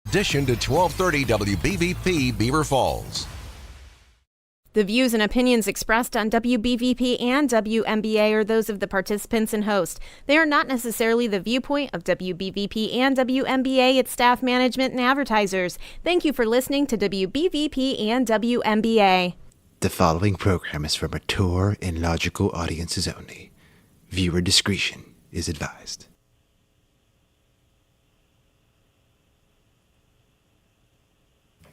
Addition to 1230 WBVP Beaver Falls. The views and opinions expressed on WBVP and WMBA are those of the participants and host. They are not necessarily the viewpoint of WBVP and WMBA, its staff, management, and advertisers. Thank you for listening to WBVP and WMBA. The following program is for mature and logical audiences only. Viewer discretion is advised.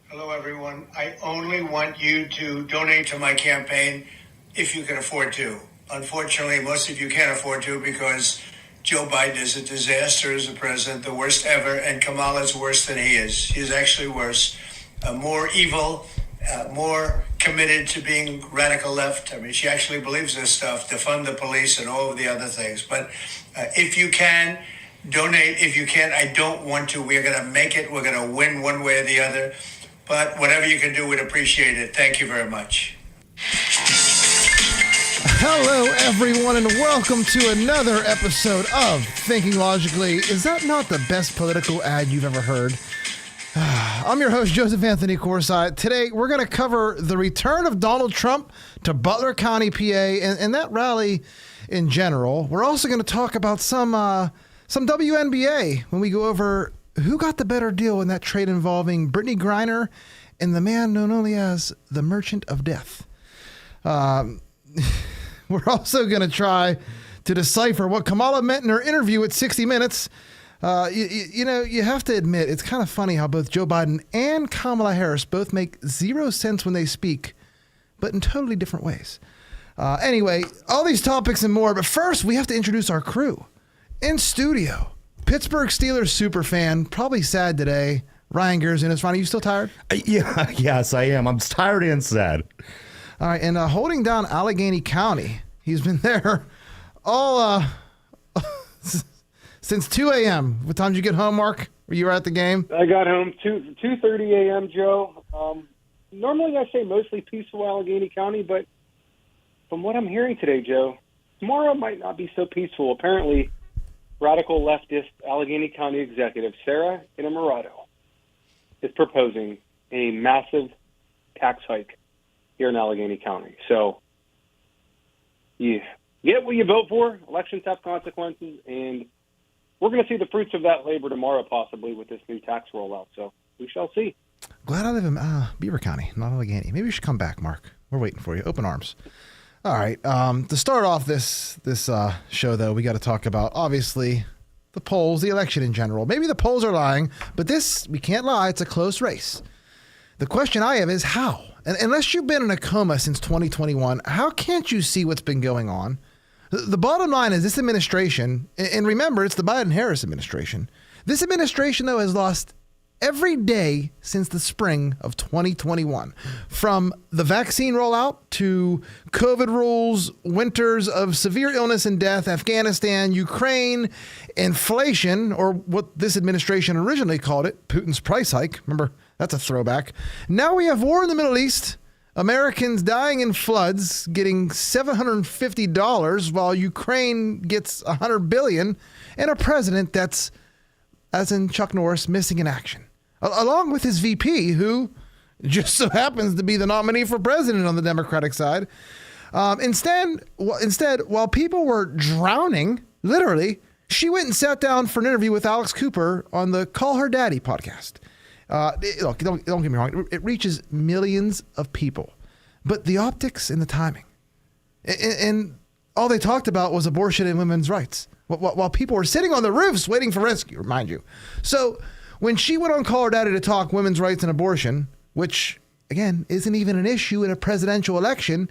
Hello, everyone. I only want you to donate to my campaign if you can afford to. Unfortunately, most of you can't afford to because Joe Biden is a disaster as a president, the worst ever, and Kamala's worse than he is. He's actually worse, more evil, more committed to being radical left. I mean, she actually believes this stuff, defund the police and all of the other things. But if you can, donate. If you can't, I don't want to. We're going to make it. We're going to win one way or the other. But whatever you can do, we'd appreciate it. Thank you very much. Hello, everyone, and welcome to another episode of Thinking Logically. Is that not the best political ad you've ever heard? I'm your host, Joseph Anthony Corsi. Today, we're going to cover the return of Donald Trump to Butler County, PA, and that rally in general. We're also going to talk about some WNBA when we go over who got the better deal in that trade involving Brittany Griner and the man known only as the Merchant of Death. We're also going to try to decipher what Kamala meant in her interview at 60 Minutes. You have to admit, it's kind of funny how both Joe Biden and Kamala Harris both make zero sense when they speak, but in totally different ways. Anyway, all these topics and more, but first we have to introduce our crew. In studio, Pittsburgh Steelers super fan, probably sad today, Ryan Gerson. Is Ronnie, you still tired? Yes, I am. I'm tired and sad. All right, and holding down Allegheny County, he's been there all since 2 a.m. What time did you get home, Mark? You were at the game? I got home 2:30 a.m., Joe. Normally I say mostly peaceful Allegheny County, but from what I'm hearing today, Joe, tomorrow might not be so peaceful. Apparently, radical leftist Allegheny County executive Sarah Innamorato is proposing a massive tax hike here in Allegheny County. So you get what you vote for. Elections have consequences, and we're going to see the fruits of that labor tomorrow, possibly, with this new tax rollout. So we shall see. Glad I live in Beaver County, not Allegheny. Maybe you should come back, Mark. We're waiting for you. Open arms. All right. To start off this show, though, we got to talk about, obviously, the polls, the election in general. Maybe the polls are lying, but this, we can't lie, it's a close race. The question I have is how? And unless you've been in a coma since 2021, how can't you see what's been going on? The bottom line is this administration, and remember, it's the Biden-Harris administration. This administration, though, has lost every day since the spring of 2021, from the vaccine rollout to COVID rules, winters of severe illness and death, Afghanistan, Ukraine, inflation, or what this administration originally called it, Putin's price hike. Remember, that's a throwback. Now we have war in the Middle East, Americans dying in floods, getting $750 while Ukraine gets $100 billion, and a president that's, as in Chuck Norris, missing in action, along with his VP, who just so happens to be the nominee for president on the Democratic side. Instead, while people were drowning, literally, she went and sat down for an interview with Alex Cooper on the Call Her Daddy podcast. Look, don't get me wrong. It reaches millions of people, but the optics and the timing, and all they talked about was abortion and women's rights, while people were sitting on the roofs waiting for rescue, mind you. So when she went on Call Her Daddy to talk women's rights and abortion, which, again, isn't even an issue in a presidential election,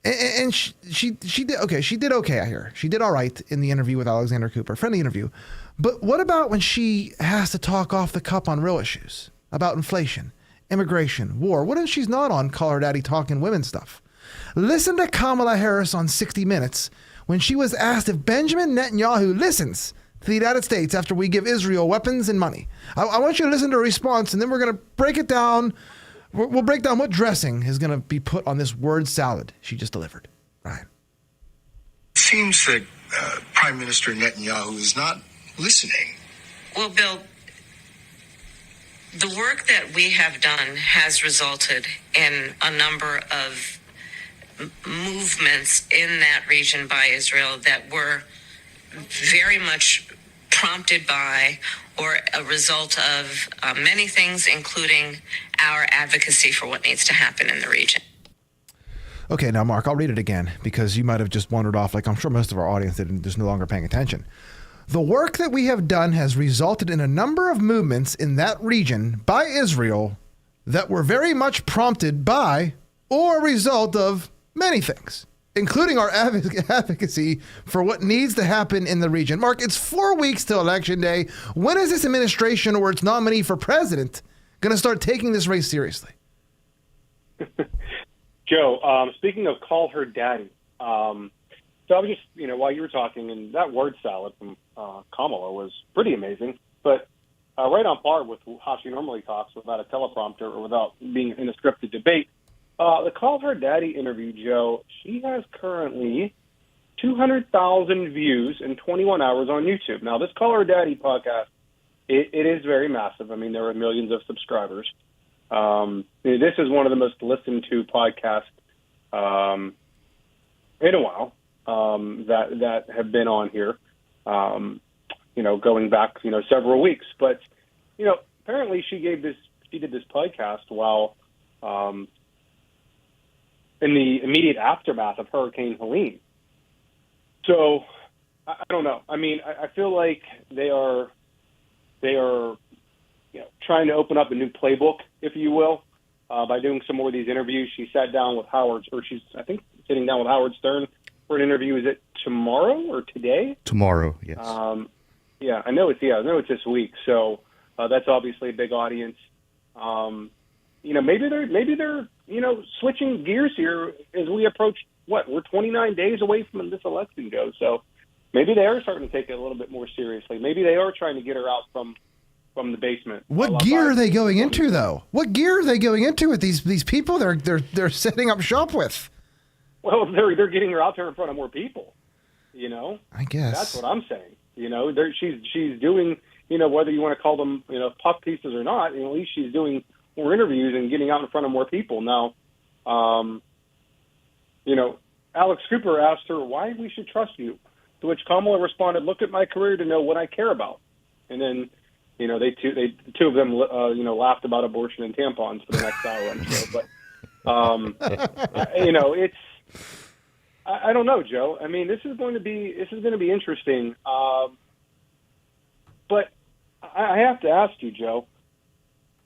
and she did okay. She did okay, I hear. She did all right in the interview with Alexander Cooper, friendly interview. But what about when she has to talk off the cup on real issues about inflation, immigration, war? What if she's not on Call Her Daddy talking women's stuff? Listen to Kamala Harris on 60 Minutes when she was asked if Benjamin Netanyahu listens to the United States after we give Israel weapons and money. I want you to listen to her response, and then we're going to break it down. We'll break down what dressing is going to be put on this word salad she just delivered. Ryan. It seems that Prime Minister Netanyahu is not listening. Well, Bill, The work that we have done has resulted in a number of movements in that region by Israel that were very much prompted by or a result of many things, including our advocacy for what needs to happen in the region. Okay, now, Mark, I'll read it again because you might have just wandered off, like I'm sure most of our audience did, and just no longer paying attention. The work that we have done has resulted in a number of movements in that region by Israel that were very much prompted by or a result of many things, including our advocacy for what needs to happen in the region. Mark, it's 4 weeks till Election Day. When is this administration or its nominee for president going to start taking this race seriously? Joe, speaking of call her daddy, so I was just, while you were talking, and that word salad from Kamala was pretty amazing, but right on par with how she normally talks without a teleprompter or without being in a scripted debate. The Call Her Daddy interview, Joe, she has currently 200,000 views in 21 hours on YouTube. Now, this Call Her Daddy podcast, it is very massive. I mean, there are millions of subscribers. This is one of the most listened to podcasts in a while that have been on here, going back, several weeks. But, apparently she did this podcast while in the immediate aftermath of Hurricane Helene. So I don't know. I mean, I feel like they are trying to open up a new playbook, if you will, by doing some more of these interviews. She sat down with she's, I think, sitting down with Howard Stern for an interview. Is it tomorrow or today? Tomorrow, yes. I know it's this week. So that's obviously a big audience. Maybe they're switching gears here as we approach we're 29 days away from this election goes. So maybe they are starting to take it a little bit more seriously. Maybe they are trying to get her out from the basement. What gear are they going into, though? What gear are they going into with these people they're setting up shop with? Well, they're getting her out there in front of more people. I guess that's what I'm saying. She's doing. Whether you want to call them puff pieces or not, at least she's doing more interviews and getting out in front of more people. Now, Alex Cooper asked her why we should trust you, to which Kamala responded, "Look at my career to know what I care about." And then, the two of them, laughed about abortion and tampons for the next hour, I'm sure. But, it's, I don't know, Joe. I mean, this is going to be interesting. But I have to ask you, Joe,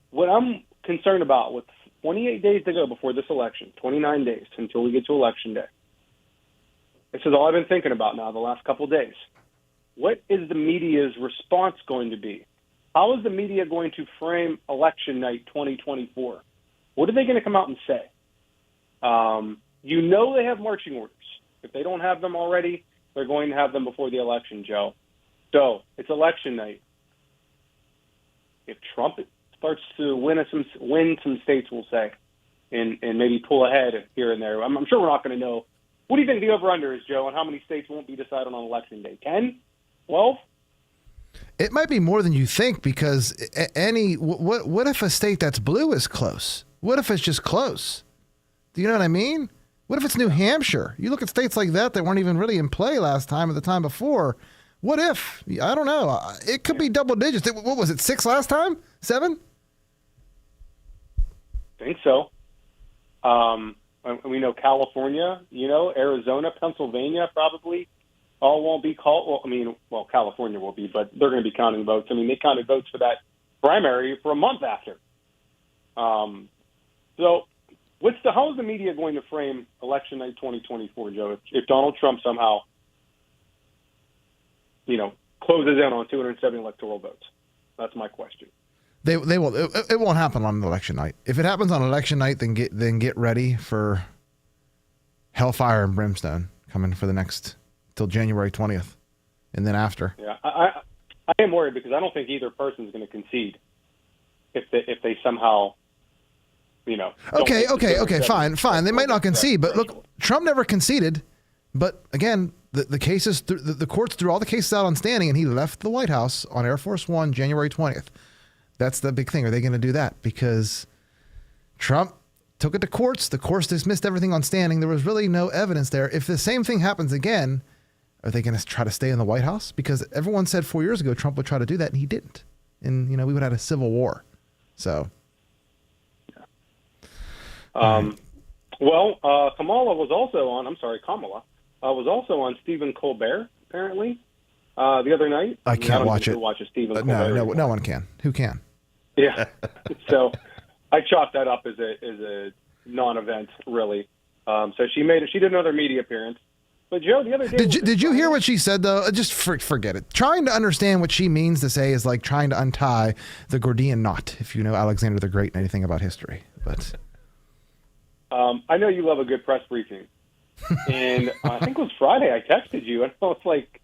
what I'm concerned about with 28 days to go before this election, 29 days until we get to Election Day. This is all I've been thinking about now the last couple of days. What is the media's response going to be? How is the media going to frame Election Night 2024? What are they going to come out and say? They have marching orders. If they don't have them already, they're going to have them before the election, Joe. So it's Election Night. If Trump starts to win some states, we'll say, and maybe pull ahead here and there, I'm sure we're not going to know. What do you think the over-under is, Joe, on how many states won't be decided on Election Day? 10? 12? it might be more than you think, because what if a state that's blue is close? What if it's just close? Do you know what I mean? What if it's New Hampshire? You look at states like that weren't even really in play last time or the time before. What if? I don't know. It could be double digits. What was it, 6 last time? 7? I think so. We know California, Arizona, Pennsylvania probably all won't be called. Well, California will be, but they're going to be counting votes. They counted votes for that primary for a month after. So how is the media going to frame Election Night 2024, Joe, if Donald Trump somehow, closes in on 270 electoral votes? That's my question. They will. It won't happen on election night. If it happens on election night, then get ready for hellfire and brimstone coming for the next till January 20th, and then after. Yeah, I am worried because I don't think either person is going to concede if they somehow, Okay, fine. They might not concede, but look, Trump never conceded. But again, the cases, the courts threw all the cases out on standing, and he left the White House on Air Force One January 20th. That's the big thing. Are they going to do that? Because Trump took it to courts. The courts dismissed everything on standing. There was really no evidence there. If the same thing happens again, are they going to try to stay in the White House? Because everyone said 4 years ago Trump would try to do that, and he didn't. And, we would have had a civil war. So. Kamala was also on Stephen Colbert, apparently, the other night. I can't watch it. Who watches Stephen Colbert no one can. Who can? Yeah. So I chalked that up as a non-event, really. So she did another media appearance. But Joe, the other day, did you hear what she said though? Just forget it. Trying to understand what she means to say is like trying to untie the Gordian knot. If you know Alexander the Great and anything about history, but I know you love a good press briefing, and I think it was Friday. I texted you, and I was like,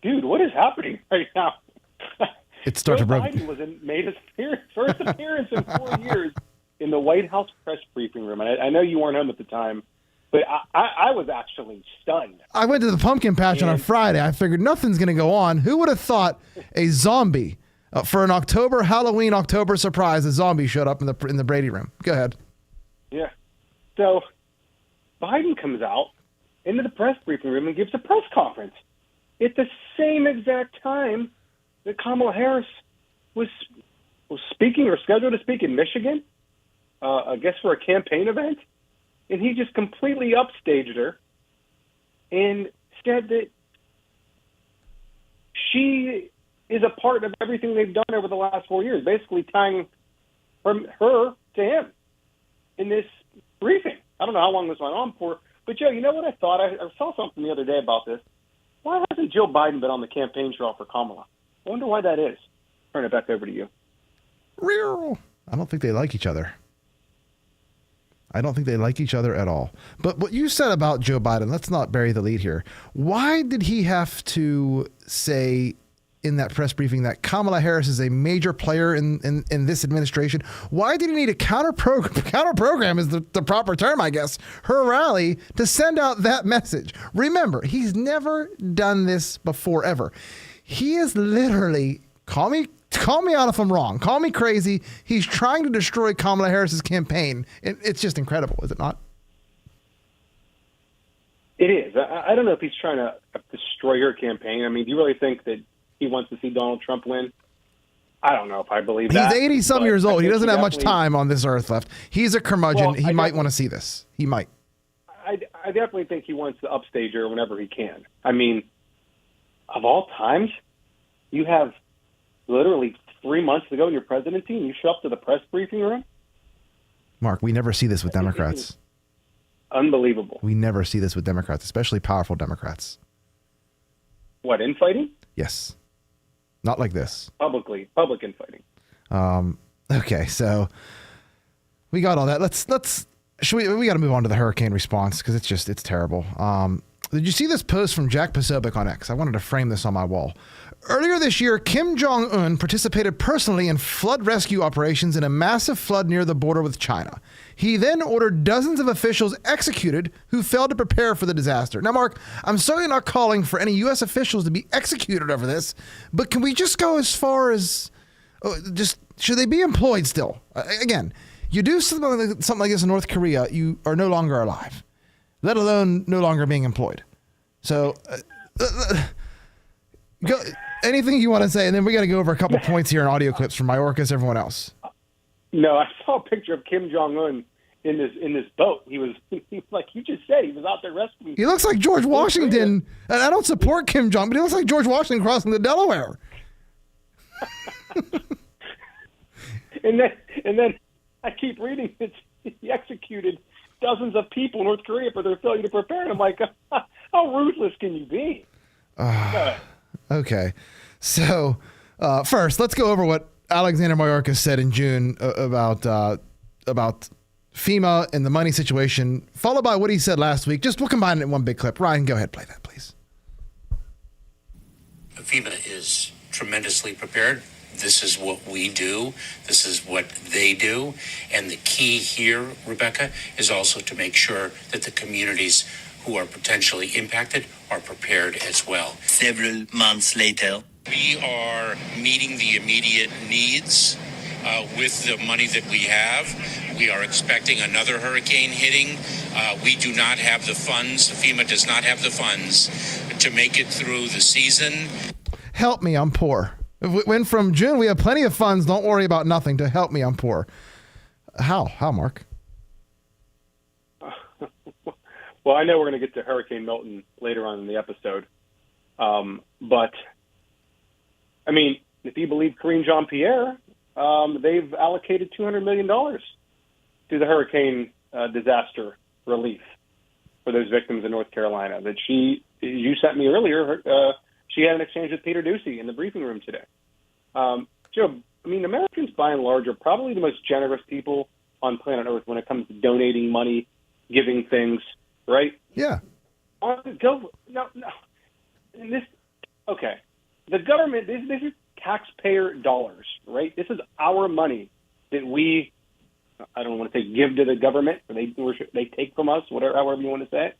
"Dude, what is happening right now?" It started. Joe Biden made his first appearance in 4 years in the White House press briefing room, and I know you weren't home at the time. But I was actually stunned. I went to the pumpkin patch on a Friday. I figured nothing's going to go on. Who would have thought a zombie for an October surprise? A zombie showed up in the Brady room. Go ahead. Yeah. So Biden comes out into the press briefing room and gives a press conference at the same exact time that Kamala Harris was speaking or scheduled to speak in Michigan. I guess for a campaign event. And he just completely upstaged her and said that she is a part of everything they've done over the last 4 years, basically tying her to him in this briefing. I don't know how long this went on for, but Joe, you know what I thought? I saw something the other day about this. Why hasn't Joe Biden been on the campaign trail for Kamala? I wonder why that is. Turn it back over to you. I don't think they like each other. I don't think they like each other at all. But what you said about Joe Biden, let's not bury the lead here. Why did he have to say in that press briefing that Kamala Harris is a major player in this administration? Why did he need a counter program is the proper term, I guess, her rally to send out that message? Remember, he's never done this before, ever. He is literally, call me out if I'm wrong. Call me crazy. He's trying to destroy Kamala Harris's campaign. It's just incredible, is it not? It is. I don't know if he's trying to destroy her campaign. I mean, do you really think that he wants to see Donald Trump win? I don't know if I believe that. He's 80-some years old. He doesn't have much time on this earth left. He's a curmudgeon. Well, he might want to see this. He might. I definitely think he wants to upstage her whenever he can. I mean, of all times, you have literally 3 months to go in your presidency, and you show up to the press briefing room? Mark, we never see this with Democrats. Unbelievable. We never see this with Democrats, especially powerful Democrats. What, infighting? Yes. Not like this. Public infighting. Okay, so we got all that. We got to move on to the hurricane response because it's terrible. Did you see this post from Jack Posobiec on X? I wanted to frame this on my wall. Earlier this year, Kim Jong-un participated personally in flood rescue operations in a massive flood near the border with China. He then ordered dozens of officials executed who failed to prepare for the disaster. Now, Mark, I'm certainly not calling for any U.S. officials to be executed over this, but can we just go as far as should they be employed still? Again, you do something like this in North Korea, you are no longer alive, let alone no longer being employed. So, go. Anything you want to say, and then we got to go over a couple points here in audio clips from Mayorkas, everyone else. No, I saw a picture of Kim Jong-un in this boat. He was like you just said, he was out there rescuing. He looks like George Washington, and I don't support Kim Jong, but he looks like George Washington crossing the Delaware. and then I keep reading that he executed dozens of people in North Korea for their failure to prepare. And I'm like, how ruthless can you be? Okay. So first, let's go over what Alexander Mayorkas said in June about FEMA and the money situation, followed by what he said last week. We'll combine it in one big clip. Ryan, go ahead, play that, please. FEMA is tremendously prepared. This is what we do. This is what they do. And the key here, Rebecca, is also to make sure that the communities who are potentially impacted are prepared as well. Several months later, we are meeting the immediate needs, with the money that we have. We are expecting another hurricane hitting. We do not have the funds. FEMA does not have the funds to make it through the season. Help me, I'm poor. When from June we have plenty of funds, don't worry about nothing, to help me, I'm poor. How, Mark? Well, I know we're going to get to Hurricane Milton later on in the episode. But, I mean, if you believe Karine Jean-Pierre, they've allocated $200 million to the hurricane disaster relief for those victims in North Carolina. That you sent me earlier, she had an exchange with Peter Doocy in the briefing room today. Joe, I mean, Americans by and large are probably the most generous people on planet Earth when it comes to donating money, giving things, right? Yeah. No. Okay. The government, this is taxpayer dollars, right? This is our money that we, I don't want to say give to the government, or they take from us, however you want to say it.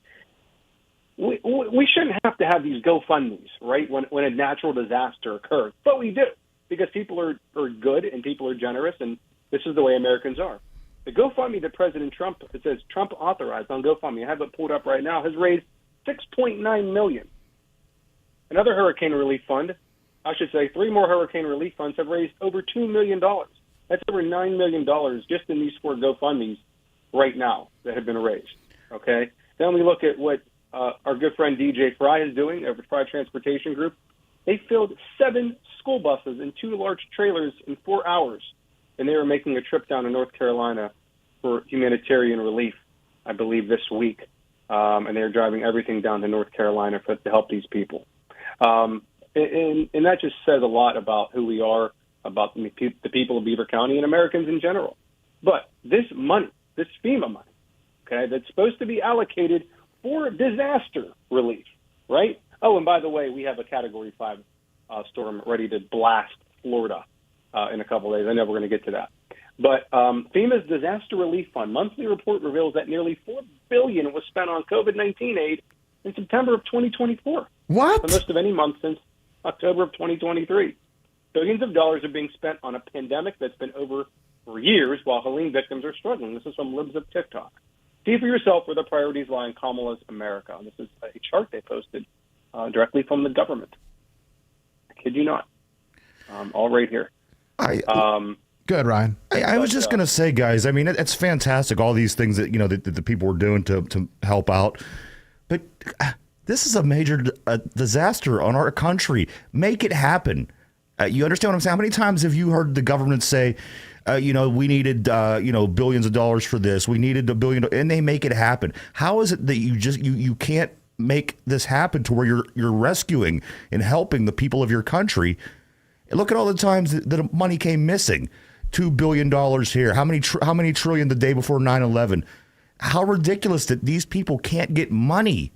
We shouldn't have to have these GoFundMes, right, when a natural disaster occurs. But we do, because people are good and people are generous, and this is the way Americans are. The GoFundMe that President Trump, it says Trump authorized on GoFundMe, I have it pulled up right now, has raised $6.9 million. Another hurricane relief fund, I should say 3 more hurricane relief funds have raised over $2 million. That's over $9 million just in these 4 GoFundMes right now that have been raised, okay? Then we look at what our good friend DJ Fry is doing over Fry Transportation Group. They filled 7 school buses and 2 large trailers in 4 hours, and they were making a trip down to North Carolina for humanitarian relief, I believe, this week. And they're driving everything down to North Carolina to help these people. And that just says a lot about who we are, about the people of Beaver County and Americans in general. But this money, this FEMA money, okay, that's supposed to be allocated for disaster relief, right? Oh, and by the way, we have a Category 5 storm ready to blast Florida in a couple of days. I know we're going to get to that. But FEMA's Disaster Relief Fund monthly report reveals that nearly $4 billion was spent on COVID-19 aid in September of 2024. What? The most of any month since October of 2023. Billions of dollars are being spent on a pandemic that's been over for years while Helene victims are struggling. This is from Libs of TikTok. See for yourself where the priorities lie in Kamala's America. This is a chart they posted directly from the government. I kid you not. All right here. Good, Ryan. I was just going to say, guys, I mean, it's fantastic, all these things that, that the people were doing to help out. But this is a major disaster on our country. Make it happen. You understand what I'm saying? How many times have you heard the government say, we needed, billions of dollars for this. We needed $1 billion, and they make it happen. How is it that you can't make this happen to where you're rescuing and helping the people of your country? And look at all the times that money came missing. $2 billion here. How many trillion the day before 9/11? How ridiculous that these people can't get money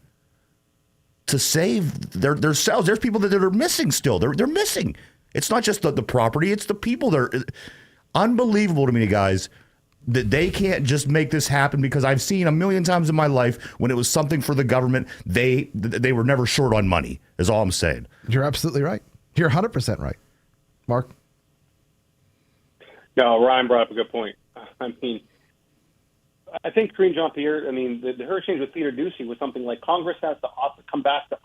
to save themselves. There's people that are missing still. They're missing. It's not just the property. It's the people that are unbelievable to me, guys, that they can't just make this happen, because I've seen a million times in my life when it was something for the government, they were never short on money, is all I'm saying. You're absolutely right. You're 100% right. Mark? No, Ryan brought up a good point. I mean, I think Karine Jean-Pierre, the hurricanes with Peter Doocy was something like Congress has to come back to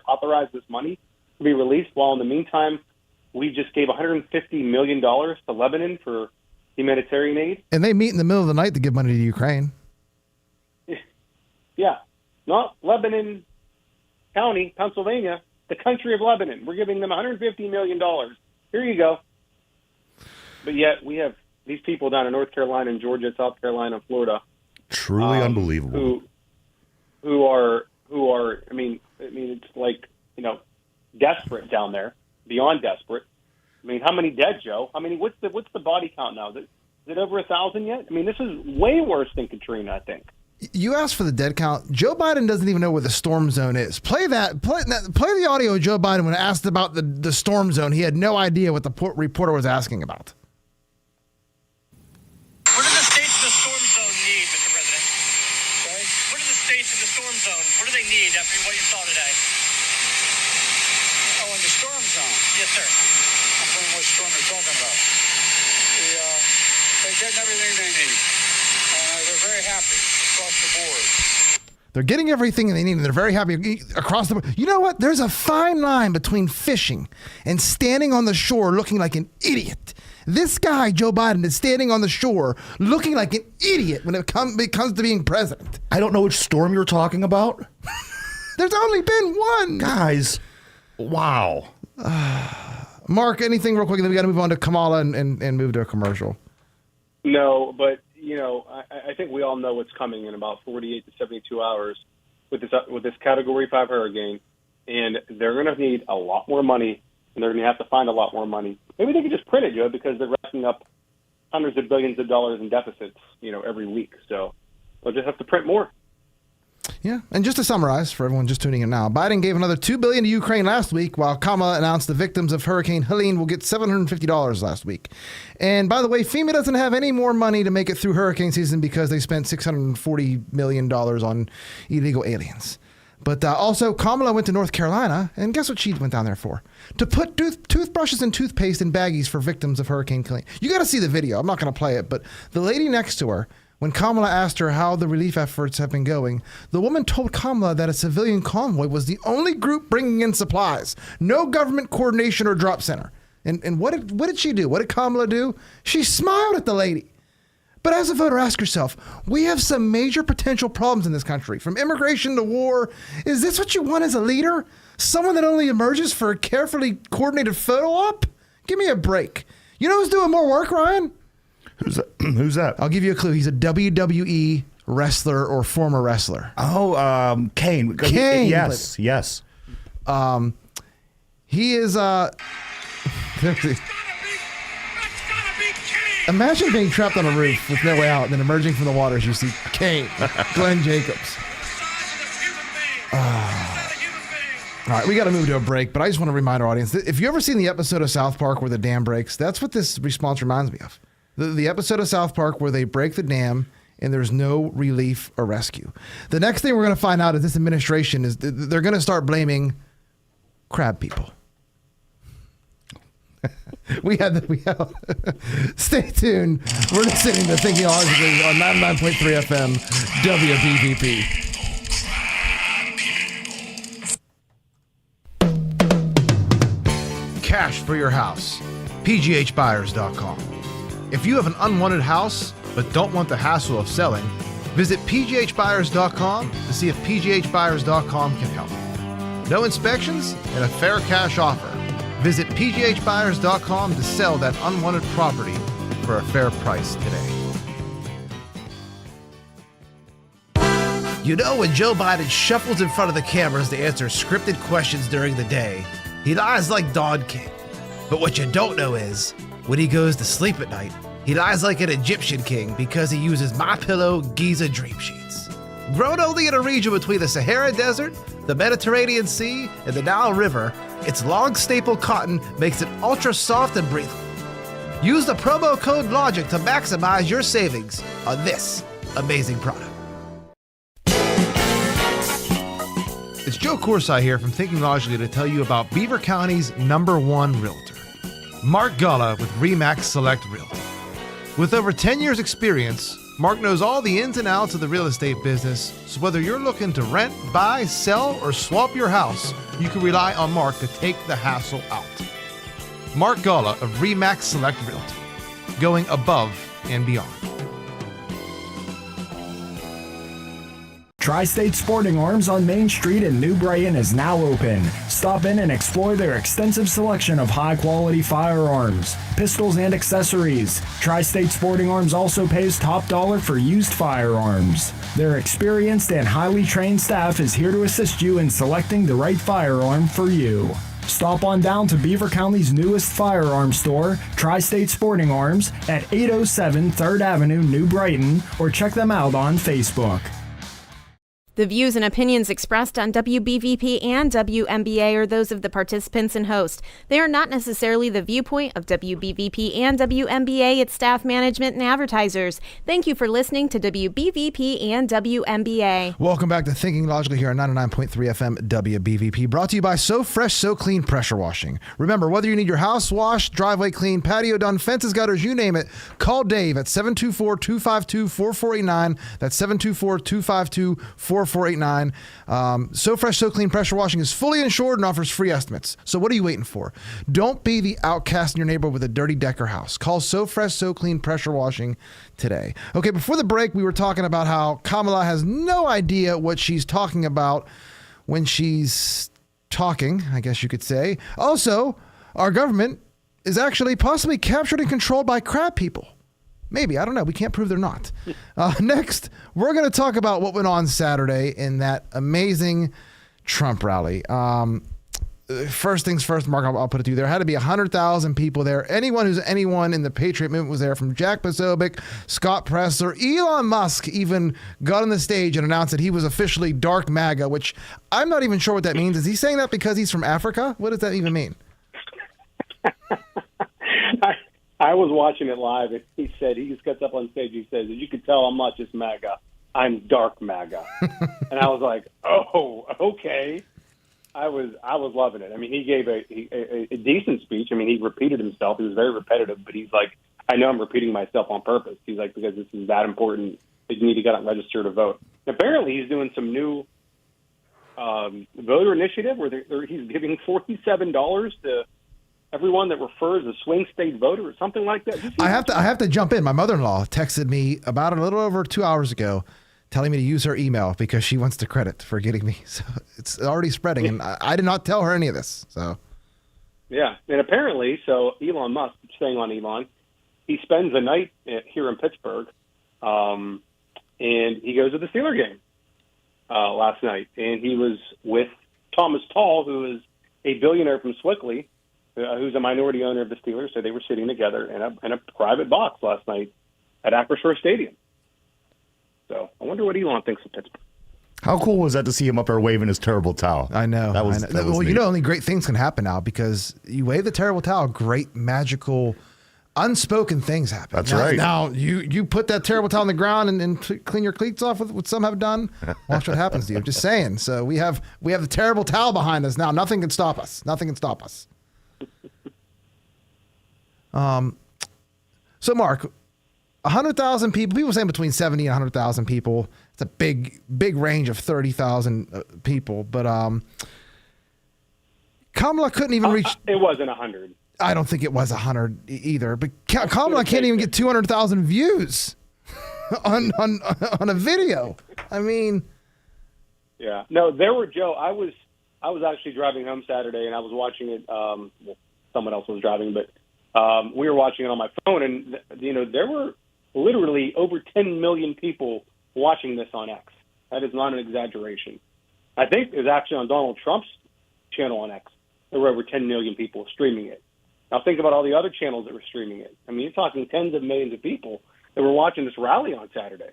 authorize this money to be released, while in the meantime, we just gave $150 million to Lebanon for humanitarian aid. And they meet in the middle of the night to give money to Ukraine. Yeah. Not Lebanon County, Pennsylvania, the country of Lebanon. We're giving them $150 million. Here you go. But yet we have these people down in North Carolina and Georgia, South Carolina, and Florida. Truly unbelievable. Who are it's like, desperate down there, beyond desperate. I mean, how many dead, Joe? I mean, what's the body count now? Is it over 1,000 yet? I mean, this is way worse than Katrina, I think. You asked for the dead count. Joe Biden doesn't even know where the storm zone is. Play the audio of Joe Biden when asked about the storm zone. He had no idea what the reporter was asking about. What do the states of the storm zone need, Mr. President? Sorry? What do the states of the storm zone, what do they need after what you saw today? Oh, in the storm zone? Yes, sir. I'm wondering what storm you're talking about. getting everything they need. They're very happy across the board. They're getting everything they need, and they're very happy across the board. You know what? There's a fine line between fishing and standing on the shore looking like an idiot. This guy, Joe Biden, is standing on the shore looking like an idiot when it comes to being president. I don't know which storm you're talking about. There's only been one. Guys, wow. Mark, anything real quick, and then we got to move on to Kamala and move to a commercial. No, but I think we all know what's coming in about 48 to 72 hours with this Category 5 hurricane, and they're going to need a lot more money, and they're going to have to find a lot more money. Maybe they could just print it, Joe, because they're racking up hundreds of billions of dollars in deficits, every week. So they'll just have to print more. Yeah, and just to summarize for everyone just tuning in now, Biden gave another $2 billion to Ukraine last week, while Kamala announced the victims of Hurricane Helene will get $750 last week. And by the way, FEMA doesn't have any more money to make it through hurricane season because they spent $640 million on illegal aliens. But also, Kamala went to North Carolina, and guess what she went down there for? To put toothbrushes and toothpaste in baggies for victims of Hurricane Helene. You got to see the video. I'm not going to play it, but the lady next to her, when Kamala asked her how the relief efforts have been going, the woman told Kamala that a civilian convoy was the only group bringing in supplies. No government coordination or drop center. And what did she do? What did Kamala do? She smiled at the lady. But as a voter, ask yourself, we have some major potential problems in this country, from immigration to war. Is this what you want as a leader? Someone that only emerges for a carefully coordinated photo op? Give me a break. You know who's doing more work, Ryan? Who's that? I'll give you a clue. He's a WWE wrestler or former wrestler. Oh, Kane. Kane. Yes. He is. Imagine being trapped on a roof with no way out, and then emerging from the waters, you see Kane, Glenn Jacobs. All right, we got to move to a break, but I just want to remind our audience that if you ever seen the episode of South Park where the dam breaks, that's what this response reminds me of. The episode of South Park where they break the dam and there's no relief or rescue. The next thing we're going to find out is this administration is they're going to start blaming crab people. We have Stay tuned. We're listening to Thinking Logically on 99.3 FM WBVP. Cash for your house. PGHbuyers.com. If you have an unwanted house but don't want the hassle of selling, visit PGHbuyers.com to see if PGHbuyers.com can help. No inspections and a fair cash offer. Visit PGHbuyers.com to sell that unwanted property for a fair price today. You know, when Joe Biden shuffles in front of the cameras to answer scripted questions during the day, he lies like Don King. But what you don't know is, when he goes to sleep at night, he lies like an Egyptian king because he uses MyPillow Giza Dream Sheets. Grown only in a region between the Sahara Desert, the Mediterranean Sea, and the Nile River, its long staple cotton makes it ultra soft and breathable. Use the promo code LOGIC to maximize your savings on this amazing product. It's Joe Corsi here from Thinking Logically to tell you about Beaver County's #1 realtor, Mark Galla with RE/MAX Select Realty. With over 10 years experience, Mark knows all the ins and outs of the real estate business, so whether you're looking to rent, buy, sell, or swap your house, you can rely on Mark to take the hassle out. Mark Galla of RE/MAX Select Realty, going above and beyond. Tri-State Sporting Arms on Main Street in New Brighton is now open. Stop in and explore their extensive selection of high-quality firearms, pistols, and accessories. Tri-State Sporting Arms also pays top dollar for used firearms. Their experienced and highly trained staff is here to assist you in selecting the right firearm for you. Stop on down to Beaver County's newest firearm store, Tri-State Sporting Arms, at 807 3rd Avenue, New Brighton, or check them out on Facebook. The views and opinions expressed on WBVP and WMBA are those of the participants and host. They are not necessarily the viewpoint of WBVP and WMBA, its staff, management, and advertisers. Thank you for listening to WBVP and WMBA. Welcome back to Thinking Logically here on 99.3 FM WBVP, brought to you by So Fresh, So Clean Pressure Washing. Remember, whether you need your house washed, driveway clean, patio done, fences, gutters, you name it, call Dave at 724-252-4489. That's 724-252-4489. So Fresh, So Clean Pressure Washing is fully insured and offers free estimates. So what are you waiting for? Don't be the outcast in your neighborhood with a dirty deck or house. Call So Fresh, So Clean Pressure Washing today. Okay, before the break, we were talking about how Kamala has no idea what she's talking about when she's talking, I guess you could say. Also, our government is actually possibly captured and controlled by crab people. Maybe. I don't know. We can't prove they're not. Next, we're going to talk about what went on Saturday in that amazing Trump rally. First things first, Mark, I'll put it to you. There had to be 100,000 people there. Anyone in the Patriot movement was there, from Jack Posobiec, Scott Presler, Elon Musk even got on the stage and announced that he was officially Dark MAGA, which I'm not even sure what that means. Is he saying that because he's from Africa? What does that even mean? I was watching it live, and he just gets up on stage, he says, as you can tell, I'm not just MAGA, I'm Dark MAGA. And I was like, oh, okay. I was loving it. I mean, he gave a decent speech. I mean, he repeated himself. He was very repetitive, but he's like, I know I'm repeating myself on purpose. He's like, because this is that important that you need to get out and register to vote. And apparently, he's doing some new voter initiative where he's giving $47 to everyone that refers a swing state voter or something like that. I have to jump in. My mother-in-law texted me about a little over 2 hours ago, telling me to use her email because she wants the credit for getting me. So it's already spreading, and I did not tell her any of this. So, yeah, and apparently, so Elon Musk, staying on Elon, he spends the night here in Pittsburgh, and he goes to the Steeler game last night, and he was with Thomas Tull, who is a billionaire from Swickley, who's a minority owner of the Steelers. So they were sitting together in a private box last night at Acrisure Stadium. So I wonder what Elon thinks of Pittsburgh. How cool was that to see him up there waving his terrible towel? I know. That was well, neat. you know, only great things can happen now because you wave the terrible towel, great, magical, unspoken things happen. That's right. Now, you put that terrible towel on the ground and clean your cleats off with what some have done. Watch what happens to you. I'm just saying. So we have the terrible towel behind us now. Nothing can stop us. Nothing can stop us. So Mark, 100,000 people saying between 70 and 100,000 people. It's a big range of 30,000 people, but Kamala couldn't even reach. It wasn't 100. I don't think it was 100 either, but Kamala can't even get 200,000 views on a video. I mean, yeah, no, there were, Joe, I was actually driving home Saturday and I was watching it. Well, someone else was driving, but we were watching it on my phone, and there were literally over 10 million people watching this on X. That is not an exaggeration. I think it was actually on Donald Trump's channel on X. There were over 10 million people streaming it. Now think about all the other channels that were streaming it. I mean, you're talking tens of millions of people that were watching this rally on Saturday.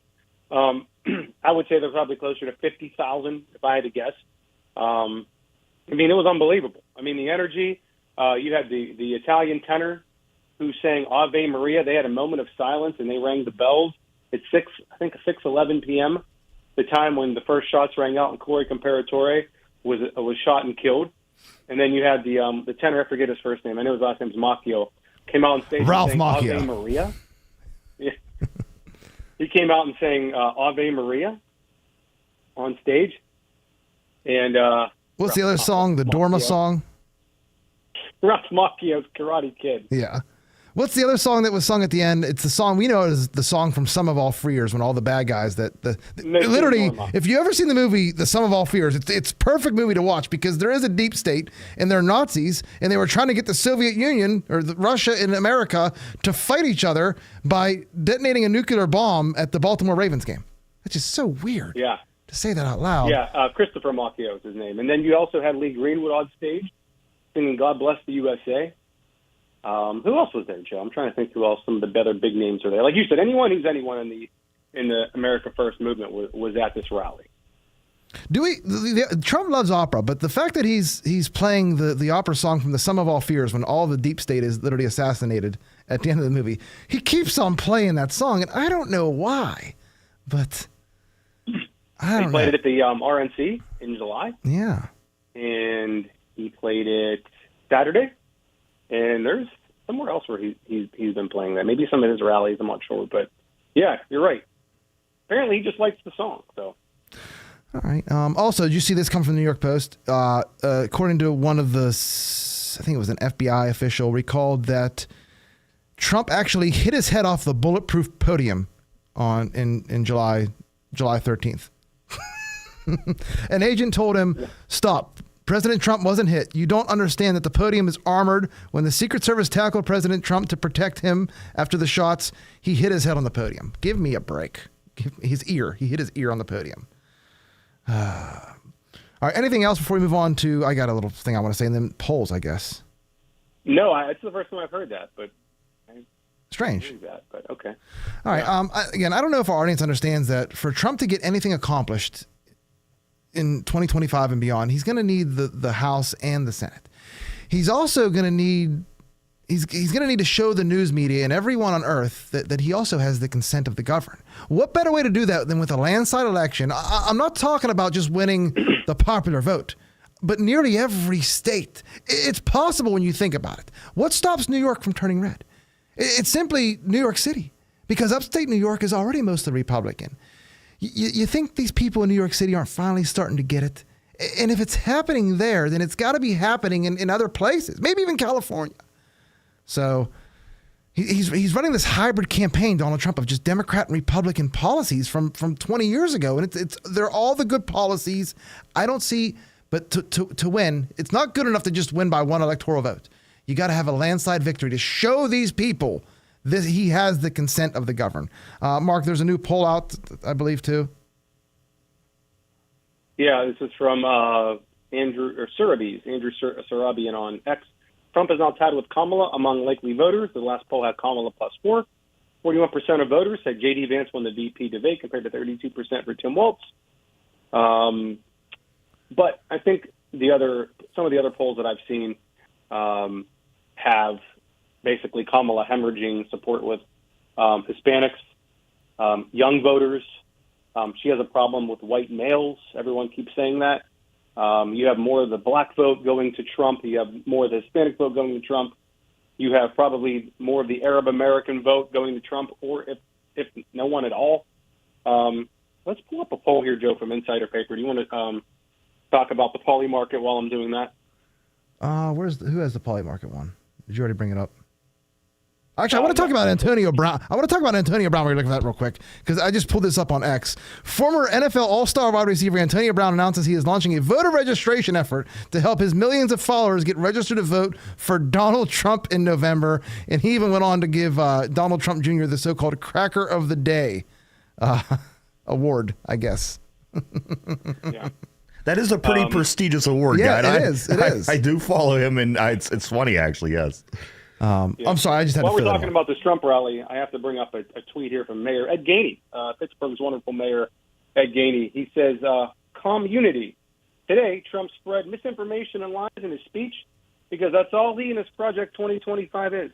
I would say they're probably closer to 50,000 if I had to guess. I mean, it was unbelievable. I mean, the energy. You had the Italian tenor who sang Ave Maria. They had a moment of silence and they rang the bells at 6:11 p.m., the time when the first shots rang out and Corey Comparatore was shot and killed. And then you had the tenor, I forget his first name. I know his last name is Macchio. Came out on stage Ralph and sang Macchio. Ave Maria. Yeah. He came out and sang Ave Maria on stage. And what's the other song? The Dorma song? Ralph Macchio's Karate Kid. Yeah. What's the other song that was sung at the end? It's the song we know as the song from Sum of All Fears, when all the bad guys literally, if you ever seen the movie The Sum of All Fears, it's a perfect movie to watch because there is a deep state and they're Nazis and they were trying to get the Soviet Union or Russia and America to fight each other by detonating a nuclear bomb at the Baltimore Ravens game. That's just so weird. Yeah. To say that out loud. Yeah, Christopher Macchio is his name. And then you also had Lee Greenwood on stage singing God Bless the USA. Who else was there, Joe? I'm trying to think who else. Some of the better big names are there. Like you said, anyone who's anyone in the America First movement was at this rally. Do we? Trump loves opera, but the fact that he's playing the opera song from The Sum of All Fears when all the deep state is literally assassinated at the end of the movie, he keeps on playing that song, and I don't know why, but I don't know. He played it at the RNC in July. Yeah. And he played it Saturday. And there's somewhere else where he's been playing that. Maybe some of his rallies, I'm not sure. But, yeah, you're right. Apparently he just likes the song, so. All right. Also, did you see this come from the New York Post? According to one of the, I think it was an FBI official, recalled that Trump actually hit his head off the bulletproof podium in July 13th. An agent told him, "Stop. President Trump wasn't hit. You don't understand that the podium is armored. When the Secret Service tackled President Trump to protect him after the shots, he hit his head on the podium. Give me a break. His ear. He hit his ear on the podium." All right. Anything else before we move on to? I got a little thing I want to say, and then polls, I guess. No, it's the first time I've heard that, but strange. That, but okay. All right. Again, I don't know if our audience understands that for Trump to get anything accomplished in 2025 and beyond, he's going to need the House and the Senate. He's also going to need he's going to need to show the news media and everyone on earth that he also has the consent of the governed. What better way to do that than with a landslide election? I'm not talking about just winning the popular vote, but nearly every state. It's possible when you think about it. What stops New York from turning red? It's simply New York City, because upstate New York is already mostly Republican. You think these people in New York City aren't finally starting to get it? And if it's happening there, then it's got to be happening in other places, maybe even California. So he's running this hybrid campaign, Donald Trump, of just Democrat and Republican policies from 20 years ago. And they're all the good policies. I don't see, but to win, it's not good enough to just win by one electoral vote. You got to have a landslide victory to show these people that he has the consent of the governed. Mark, there's a new poll out, I believe, too. Yeah, this is from Andrew Surabian on X. Trump is now tied with Kamala among likely voters. The last poll had Kamala +4. 41% of voters said J.D. Vance won the VP debate compared to 32% for Tim Walz. But I think some of the other polls that I've seen have basically Kamala hemorrhaging support with Hispanics, young voters. She has a problem with white males. Everyone keeps saying that. You have more of the black vote going to Trump. You have more of the Hispanic vote going to Trump. You have probably more of the Arab American vote going to Trump, or if no one at all. Let's pull up a poll here, Joe, from Insider Paper. Do you want to talk about the poly market while I'm doing that? Who has the poly market one? Did you already bring it up? Actually, I want to talk about Antonio Brown. I want to talk about Antonio Brown. We're going to look at that real quick because I just pulled this up on X. Former NFL All-Star wide receiver Antonio Brown announces he is launching a voter registration effort to help his millions of followers get registered to vote for Donald Trump in November. And he even went on to give Donald Trump Jr. the so-called Cracker of the Day award, I guess. Yeah. That is a pretty prestigious award, yeah, guy. It is. I do follow him, and it's funny, actually, yes. I'm sorry, I just had While to we're fill talking about this Trump rally, I have to bring up a tweet here from Mayor Ed Gainey, Pittsburgh's wonderful mayor, Ed Gainey. He says, community. Today, Trump spread misinformation and lies in his speech because that's all he and his Project 2025 is.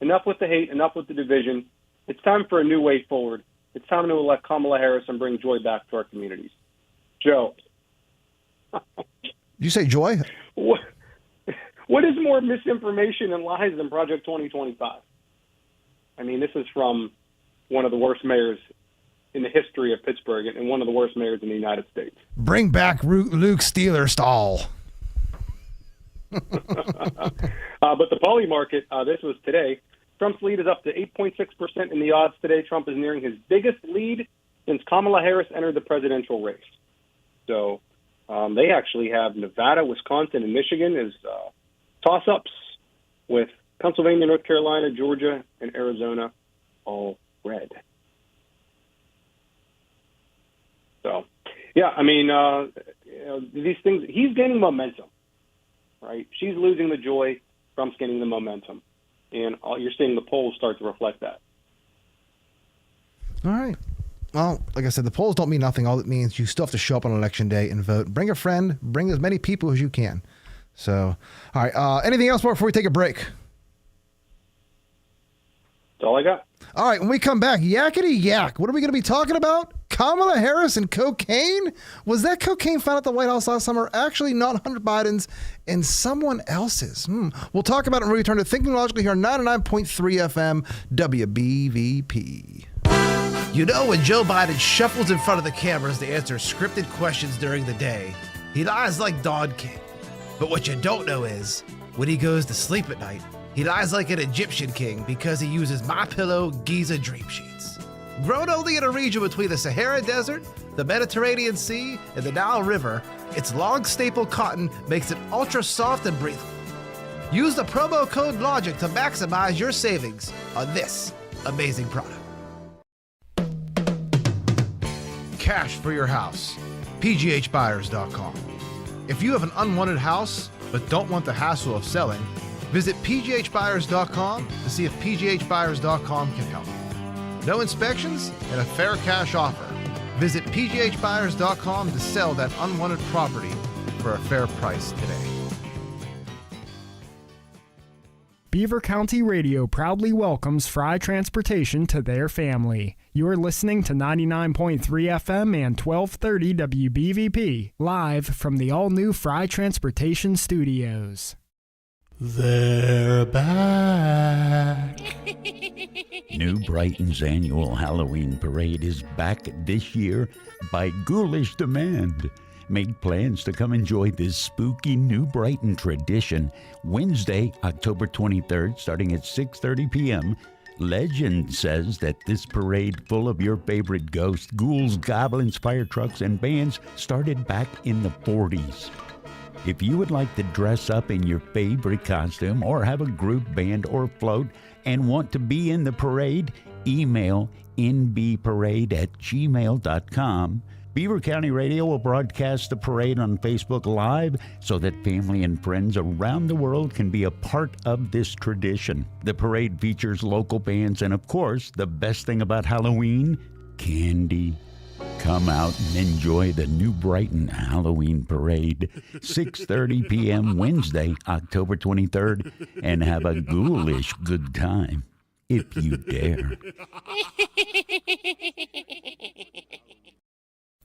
Enough with the hate, enough with the division. It's time for a new way forward. It's time to elect Kamala Harris and bring joy back to our communities. Joe. Did you say joy? What is more misinformation and lies than Project 2025? I mean, this is from one of the worst mayors in the history of Pittsburgh and one of the worst mayors in the United States. Bring back Luke Steelerstall. But the poly market, this was today. Trump's lead is up to 8.6% in the odds today. Trump is nearing his biggest lead since Kamala Harris entered the presidential race. So they actually have Nevada, Wisconsin, and Michigan as toss-ups, with Pennsylvania, North Carolina, Georgia, and Arizona all red. So, yeah, I mean, these things, he's gaining momentum, right? She's losing the joy, Trump's gaining the momentum. And you're seeing the polls start to reflect that. All right. Well, like I said, the polls don't mean nothing. All it means, you still have to show up on election day and vote. Bring a friend. Bring as many people as you can. So, all right. Anything else before we take a break? That's all I got. All right. When we come back, yakety yak. What are we going to be talking about? Kamala Harris and cocaine? Was that cocaine found at the White House last summer actually not Hunter Biden's and someone else's? We'll talk about it when we return to Thinking Logically here on 99.3 FM WBVP. You know, when Joe Biden shuffles in front of the cameras to answer scripted questions during the day, he lies like Don King. But what you don't know is, when he goes to sleep at night, he lies like an Egyptian king because he uses MyPillow Giza Dream Sheets. Grown only in a region between the Sahara Desert, the Mediterranean Sea, and the Nile River, its long staple cotton makes it ultra soft and breathable. Use the promo code LOGIC to maximize your savings on this amazing product. Cash for your house. PGHbuyers.com. If you have an unwanted house but don't want the hassle of selling, visit PGHbuyers.com to see if PGHbuyers.com can help. No inspections and a fair cash offer. Visit PGHbuyers.com to sell that unwanted property for a fair price today. Beaver County Radio proudly welcomes Fry Transportation to their family. You're listening to 99.3 FM and 1230 WBVP, live from the all-new Fry Transportation Studios. They're back. New Brighton's annual Halloween parade is back this year by ghoulish demand. Make plans to come enjoy this spooky New Brighton tradition Wednesday, October 23rd, starting at 6:30 p.m. Legend says that this parade full of your favorite ghosts, ghouls, goblins, fire trucks, and bands started back in the 40s. If you would like to dress up in your favorite costume or have a group band or float and want to be in the parade, email nbparade@gmail.com. Beaver County Radio will broadcast the parade on Facebook Live so that family and friends around the world can be a part of this tradition. The parade features local bands and, of course, the best thing about Halloween, candy. Come out and enjoy the New Brighton Halloween Parade, 6:30 p.m. Wednesday, October 23rd, and have a ghoulish good time, if you dare.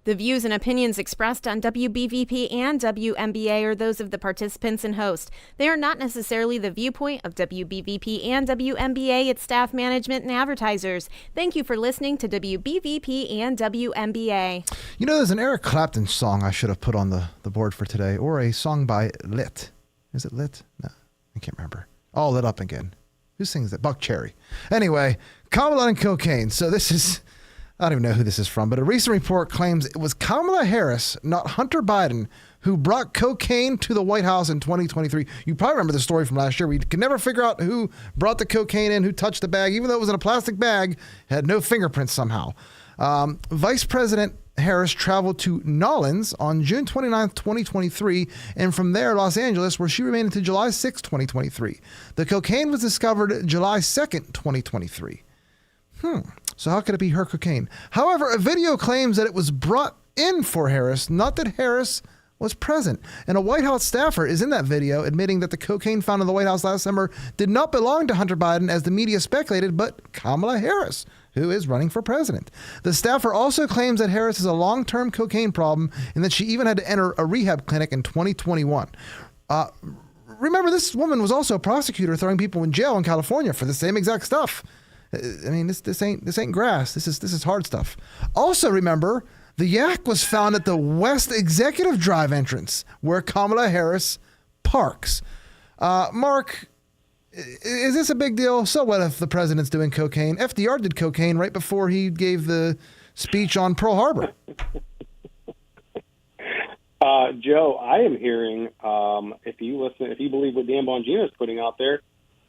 The views and opinions expressed on WBVP and WMBA are those of the participants and host. They are not necessarily the viewpoint of WBVP and WMBA, its staff, management, and advertisers. Thank you for listening to WBVP and WMBA. You know, there's an Eric Clapton song I should have put on the board for today, or a song by Lit. Is it Lit? No, I can't remember. All Lit Up Again. Who sings that? Buck Cherry. Anyway, Kamala and cocaine. So this is... I don't even know who this is from, but a recent report claims it was Kamala Harris, not Hunter Biden, who brought cocaine to the White House in 2023. You probably remember the story from last year. We could never figure out who brought the cocaine in, who touched the bag, even though it was in a plastic bag, it had no fingerprints somehow. Vice President Harris traveled to Nolens on June 29th, 2023, and from there, Los Angeles, where she remained until July 6th, 2023. The cocaine was discovered July 2nd, 2023. So how could it be her cocaine? However, a video claims that it was brought in for Harris, not that Harris was present. And a White House staffer is in that video admitting that the cocaine found in the White House last summer did not belong to Hunter Biden, as the media speculated, but Kamala Harris, who is running for president. The staffer also claims that Harris has a long-term cocaine problem and that she even had to enter a rehab clinic in 2021. Remember, this woman was also a prosecutor throwing people in jail in California for the same exact stuff. I mean, this ain't grass. This is hard stuff. Also, remember, the yak was found at the West Executive Drive entrance where Kamala Harris parks. Mark, is this a big deal? So what if the president's doing cocaine? FDR did cocaine right before he gave the speech on Pearl Harbor. Joe, I am hearing, if you believe what Dan Bongino is putting out there,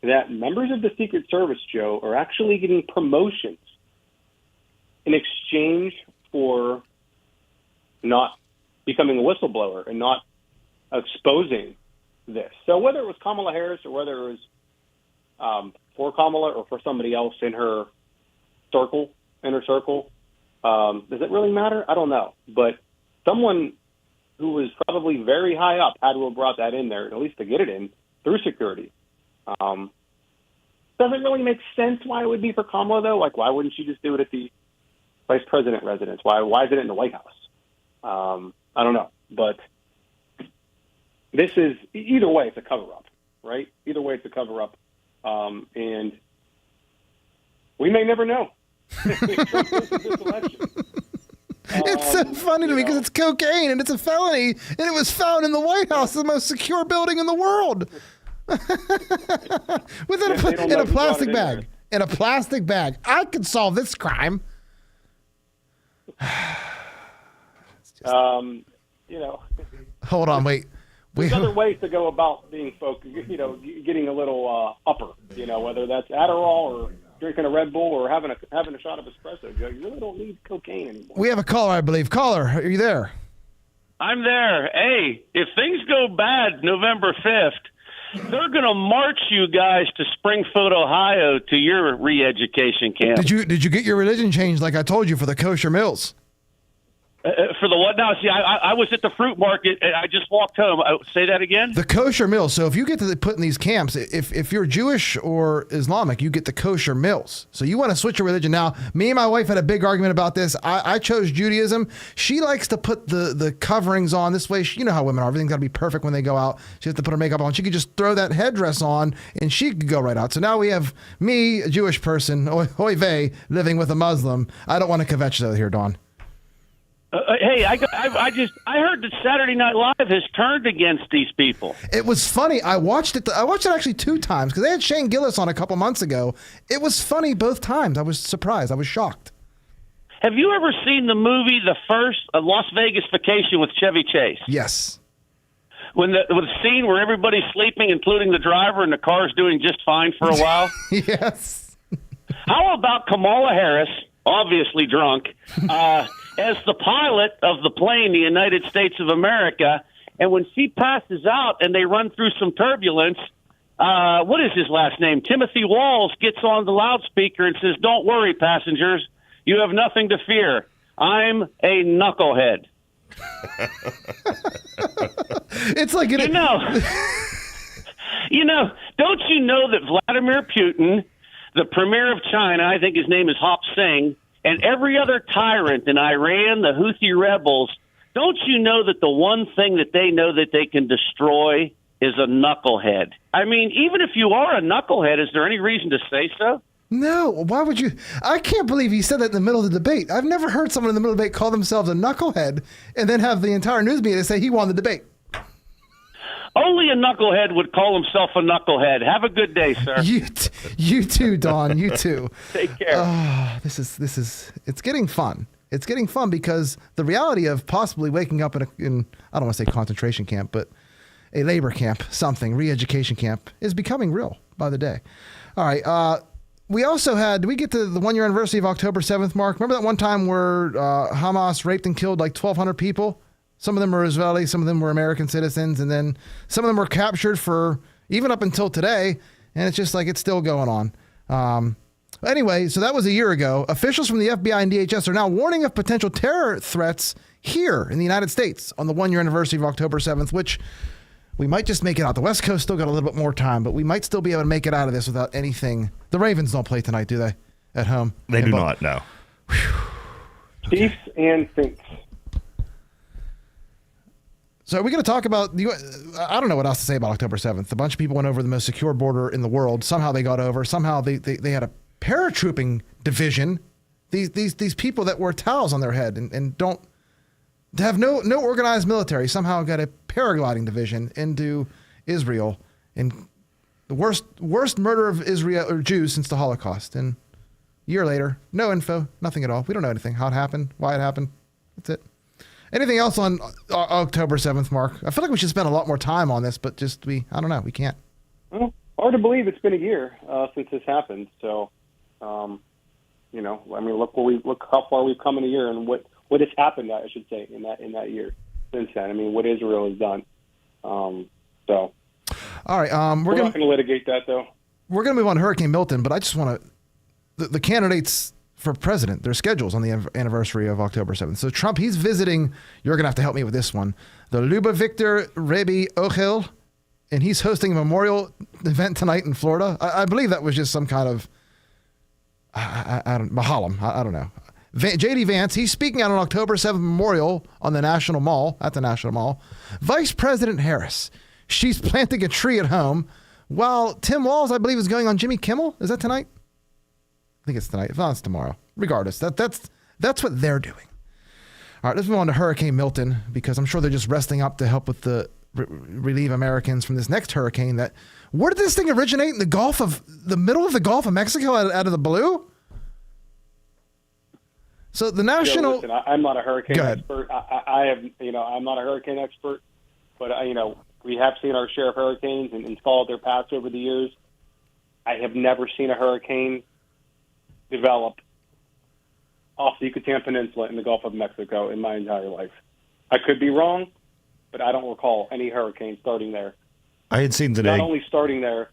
that members of the Secret Service, Joe, are actually getting promotions in exchange for not becoming a whistleblower and not exposing this. So whether it was Kamala Harris or whether it was for Kamala or for somebody else in her inner circle, Does it really matter? I don't know. But someone who was probably very high up had to have brought that in there, at least to get it in through security. Doesn't really make sense why it would be for Kamala, though. Like, why wouldn't she just do it at the vice president residence? Why is it in the White House? I don't know. But this is, either way, it's a cover-up, right? Either way, it's a cover-up. And we may never know. It's so funny to me because it's cocaine and it's a felony, and it was found in the White House, the most secure building in the world. In a plastic bag. In a plastic bag. I could solve this crime. Hold on, wait. There's other ways to go about being getting a little upper. Whether that's Adderall or drinking a Red Bull or having a shot of espresso. Joe, you really don't need cocaine anymore. We have a caller, I believe. Caller, are you there? I'm there. Hey, if things go bad November 5th, they're going to march you guys to Springfield, Ohio, to your re-education camp. Did you get your religion changed like I told you for the kosher meals? For the what now? See, I was at the fruit market. I just walked home. Say that again? The kosher meals. So if you get to put in these camps, if you're Jewish or Islamic, you get the kosher meals. So you want to switch your religion. Now, me and my wife had a big argument about this. I chose Judaism. She likes to put the coverings on. This way, you know how women are. Everything's got to be perfect when they go out. She has to put her makeup on. She could just throw that headdress on, and she could go right out. So now we have me, a Jewish person, oy vey, living with a Muslim. I don't want to kvetch though here, Dawn. Hey, I heard that Saturday Night Live has turned against these people. It was funny. I watched it actually 2 times because they had Shane Gillis on a couple months ago. It was funny both times. I was surprised. I was shocked. Have you ever seen the movie The First Las Vegas Vacation with Chevy Chase? Yes. With the scene where everybody's sleeping, including the driver, and the car's doing just fine for a while? Yes. How about Kamala Harris, obviously drunk, as the pilot of the plane, the United States of America, and when she passes out and they run through some turbulence, what is his last name? Timothy Walls gets on the loudspeaker and says, "Don't worry, passengers. You have nothing to fear. I'm a knucklehead." It's like don't you know that Vladimir Putin, the premier of China, I think his name is Hop Singh, and every other tyrant in Iran, the Houthi rebels, don't you know that the one thing that they know that they can destroy is a knucklehead? I mean, even if you are a knucklehead, is there any reason to say so? No. Why would you? I can't believe he said that in the middle of the debate. I've never heard someone in the middle of the debate call themselves a knucklehead and then have the entire news media say he won the debate. Only a knucklehead would call himself a knucklehead. Have a good day, sir. You too, Don. You too. Take care. This is. It's getting fun. It's getting fun because the reality of possibly waking up in I don't want to say concentration camp, but a labor camp, something, re-education camp, is becoming real by the day. All right. We also had. Did we get to the 1-year anniversary of October 7th, Mark? Remember that one time where Hamas raped and killed like 1,200 people? Some of them were Israeli, some of them were American citizens, and then some of them were captured for even up until today, and it's just like it's still going on. Anyway, so that was a year ago. Officials from the FBI and DHS are now warning of potential terror threats here in the United States on the 1-year anniversary of October 7th, which we might just make it out. The West Coast still got a little bit more time, but we might still be able to make it out of this without anything. The Ravens don't play tonight, do they, at home? They do not, no. Chiefs and Saints. So are we going to talk about I don't know what else to say about October 7th. A bunch of people went over the most secure border in the world. Somehow they got over. Somehow they had a paratrooping division. These people that wear towels on their head and don't have no organized military somehow got a paragliding division into Israel, and the worst murder of Israel or Jews since the Holocaust. And a year later, no info, nothing at all. We don't know anything, how it happened, why it happened. That's it. Anything else on October 7th, Mark? I feel like we should spend a lot more time on this, but I don't know. We can't. Well, hard to believe it's been a year since this happened. So, look how far we've come in a year, and what has happened, I should say, in that year since then. I mean, what Israel has done. All right. We're not going to litigate that, though. We're going to move on to Hurricane Milton, but I just want to the candidates for president. Their schedules on the anniversary of October 7th. So Trump, he's visiting, you're going to have to help me with this one, the Luba Victor Rebi Ochel, and he's hosting a memorial event tonight in Florida. I believe that was just some kind of, Mahalam, I don't know. J.D. Vance, he's speaking at an October 7th memorial on the National Mall, at the National Mall. Vice President Harris, she's planting a tree at home, while Tim Walz, I believe, is going on Jimmy Kimmel. Is that tonight? I think it's tonight. If not, it's tomorrow. Regardless, that's what they're doing. All right, let's move on to Hurricane Milton, because I'm sure they're just resting up to help with the relieve Americans from this next hurricane. Where did this thing originate? In the middle of the Gulf of Mexico, out of the blue? So the national. Listen, I'm not a hurricane expert. I'm not a hurricane expert, but we have seen our share of hurricanes and followed their paths over the years. I have never seen a hurricane develop off the Yucatan Peninsula in the Gulf of Mexico in my entire life. I could be wrong, but I don't recall any hurricane starting there. I had seen today. Not only starting there.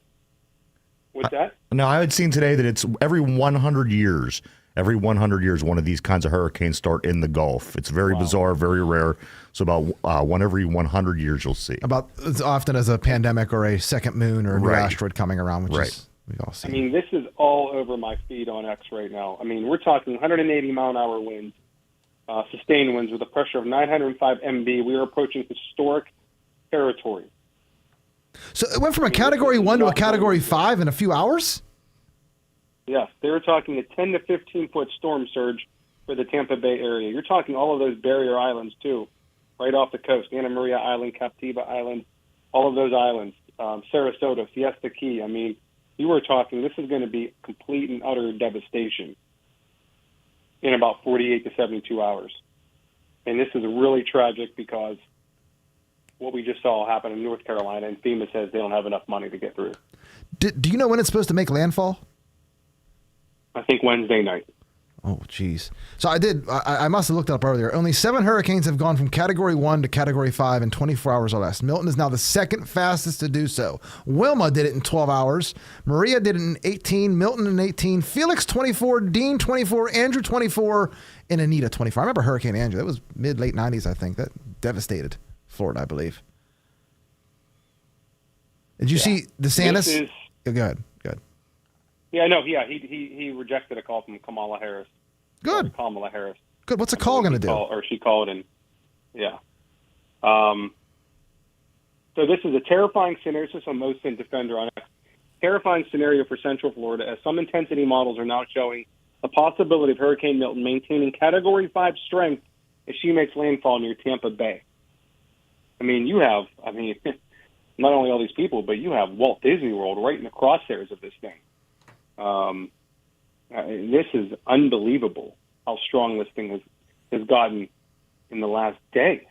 What's that? No, I had seen today that it's every 100 years. Every 100 years, one of these kinds of hurricanes start in the Gulf. It's very bizarre, very rare. So about one every 100 years you'll see. About as often as a pandemic or a second moon or a new asteroid coming around, which is we all see. I mean, this is all over my feed on X right now. I mean, we're talking 180 mile an hour winds, sustained winds with a pressure of 905 MB. We are approaching historic territory. So it went from a Category 1 to a Category 5 in a few hours? Yes, they were talking a 10 to 15-foot storm surge for the Tampa Bay area. You're talking all of those barrier islands, too, right off the coast. Anna Maria Island, Captiva Island, all of those islands, Sarasota, Fiesta Key. I mean, you were talking this is going to be complete and utter devastation in about 48 to 72 hours. And this is really tragic because what we just saw happen in North Carolina, and FEMA says they don't have enough money to get through. Do you know when it's supposed to make landfall? I think Wednesday night. Oh, geez. So I must have looked it up earlier. Only 7 hurricanes have gone from Category 1 to Category 5 in 24 hours or less. Milton is now the second fastest to do so. Wilma did it in 12 hours. Maria did it in 18. Milton in 18. Felix 24. Dean 24. Andrew 24. And Anita 24. I remember Hurricane Andrew. That was mid-late 90s, I think. That devastated Florida, I believe. Did you see DeSantis? Go ahead. Yeah, no, he rejected a call from Kamala Harris. Good. Kamala Harris. Good. What's a call going to do? Or she called and, yeah. So this is a terrifying scenario. This is a Mosin Defender on X. Terrifying scenario for Central Florida, as some intensity models are now showing the possibility of Hurricane Milton maintaining Category 5 strength as she makes landfall near Tampa Bay. I mean, not only all these people, but you have Walt Disney World right in the crosshairs of this thing. This is unbelievable how strong this thing has gotten in the last day.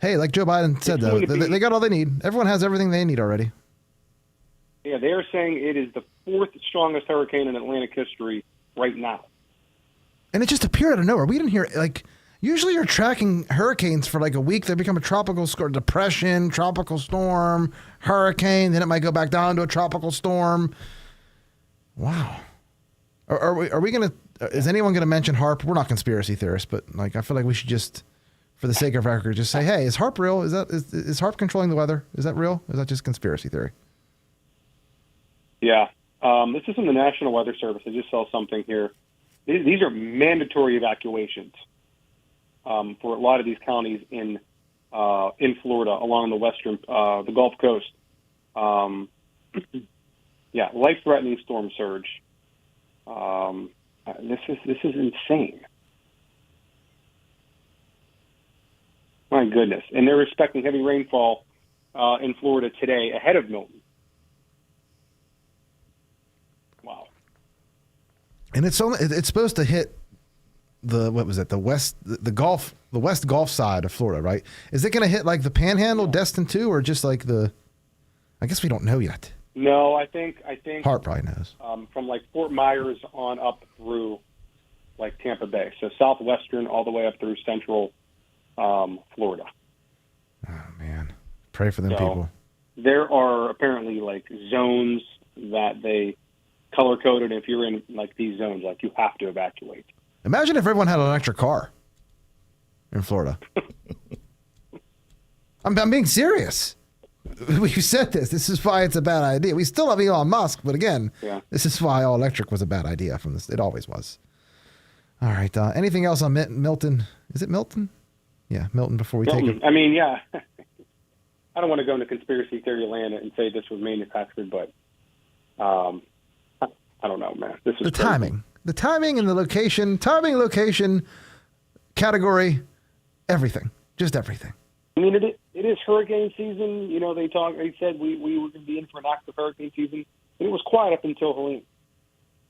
Hey, like Joe Biden said, though, they got all they need. Everyone has everything they need already. Yeah, they are saying it is the 4th strongest hurricane in Atlantic history right now. And it just appeared out of nowhere. We didn't hear, usually you're tracking hurricanes for a week. They become a tropical depression, tropical storm, hurricane. Then it might go back down to a tropical storm. Wow. Are we going to, is anyone going to mention HAARP? We're not conspiracy theorists, but I feel like we should just, for the sake of record, just say, hey, is HAARP real? Is HAARP controlling the weather? Is that real? Or is that just conspiracy theory? Yeah. This is from the National Weather Service. I just saw something here. These are mandatory evacuations. For a lot of these counties in Florida along the western, the Gulf Coast. Life-threatening storm surge. This is insane. My goodness. And they're expecting heavy rainfall in Florida today ahead of Milton. Wow. And it's supposed to hit the west Gulf side of Florida, right? Is it going to hit the Panhandle, Destin too, or just I guess we don't know yet. No, I think HAARP probably knows. From Fort Myers on up through Tampa Bay, so southwestern all the way up through central Florida. Oh man, pray for them people. There are apparently zones that they color coded. If you're in like these zones, like you have to evacuate. Imagine if everyone had an electric car in Florida. I'm being serious. We've said this. This is why it's a bad idea. We still have Elon Musk, but again, This is why all electric was a bad idea from this. It always was. All right. Anything else on Milton? Is it Milton? Yeah, Milton. Before we take it. I mean, yeah. I don't want to go into conspiracy theory land and say this was manufactured, but I don't know, man. This is the timing, and the location, location, category, everything, just everything. I mean, it is hurricane season. You know, they said we were going to be in for an active hurricane season, and it was quiet up until Helene.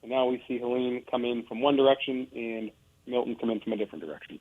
And now we see Helene come in from one direction and Milton come in from a different direction.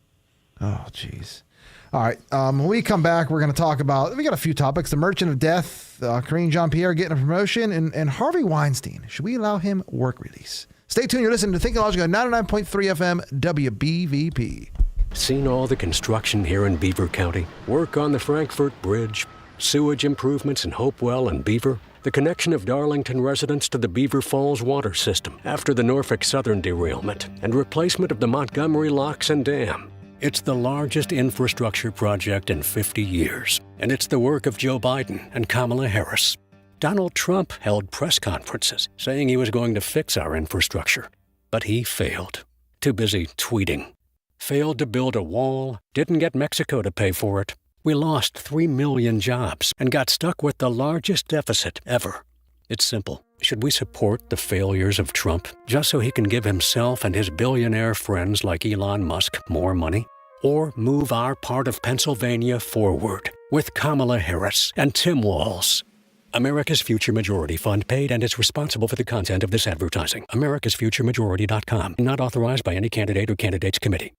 Oh, jeez. All right. When we come back, we're going to talk about, we got a few topics. The Merchant of Death, Karine Jean-Pierre getting a promotion, and Harvey Weinstein. Should we allow him work release? Stay tuned. You're listening to Thinking Logical, 99.3 FM, WBVP. Seen all the construction here in Beaver County? Work on the Frankfurt Bridge, sewage improvements in Hopewell and Beaver, the connection of Darlington residents to the Beaver Falls water system after the Norfolk Southern derailment, and replacement of the Montgomery locks and dam. It's the largest infrastructure project in 50 years, and it's the work of Joe Biden and Kamala Harris. Donald Trump held press conferences saying he was going to fix our infrastructure, but he failed. Too busy tweeting. Failed to build a wall, didn't get Mexico to pay for it. We lost 3 million jobs and got stuck with the largest deficit ever. It's simple. Should we support the failures of Trump just so he can give himself and his billionaire friends like Elon Musk more money? Or move our part of Pennsylvania forward with Kamala Harris and Tim Walz? America's Future Majority Fund paid and is responsible for the content of this advertising. America'sFutureMajority.com. Not authorized by any candidate or candidates committee.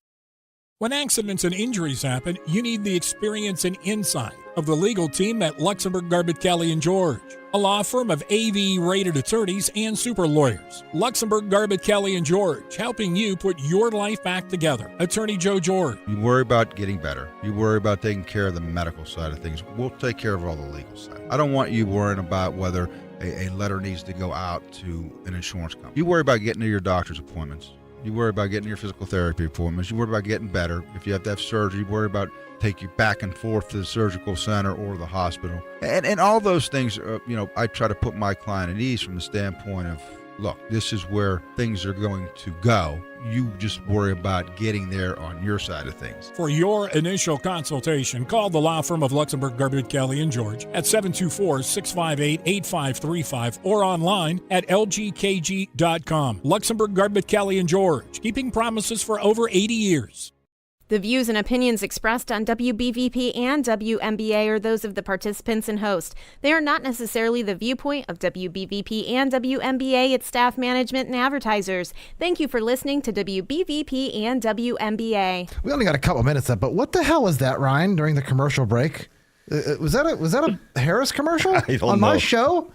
When accidents and injuries happen, you need the experience and insight of the legal team at Luxembourg, Garbett, Kelly & George, a law firm of AV-rated attorneys and super lawyers. Luxembourg, Garbett, Kelly & George, helping you put your life back together. Attorney Joe George. You worry about getting better. You worry about taking care of the medical side of things. We'll take care of all the legal side. I don't want you worrying about whether a letter needs to go out to an insurance company. You worry about getting to your doctor's appointments. You worry about getting your physical therapy appointments. You worry about getting better. If you have to have surgery, you worry about take you back and forth to the surgical center or the hospital. And all those things, I try to put my client at ease from the standpoint of, look, this is where things are going to go. You just worry about getting there on your side of things. For your initial consultation, call the law firm of Luxembourg, Garbett, Kelly & George at 724-658-8535 or online at lgkg.com. Luxembourg, Garbett, Kelly & George, keeping promises for over 80 years. The views and opinions expressed on WBVP and WMBA are those of the participants and host. They are not necessarily the viewpoint of WBVP and WMBA, its staff, management, and advertisers. Thank you for listening to WBVP and WMBA. We only got a couple minutes left, but what the hell was that, Ryan, during the commercial break? Was that a Harris commercial I don't on know. my show?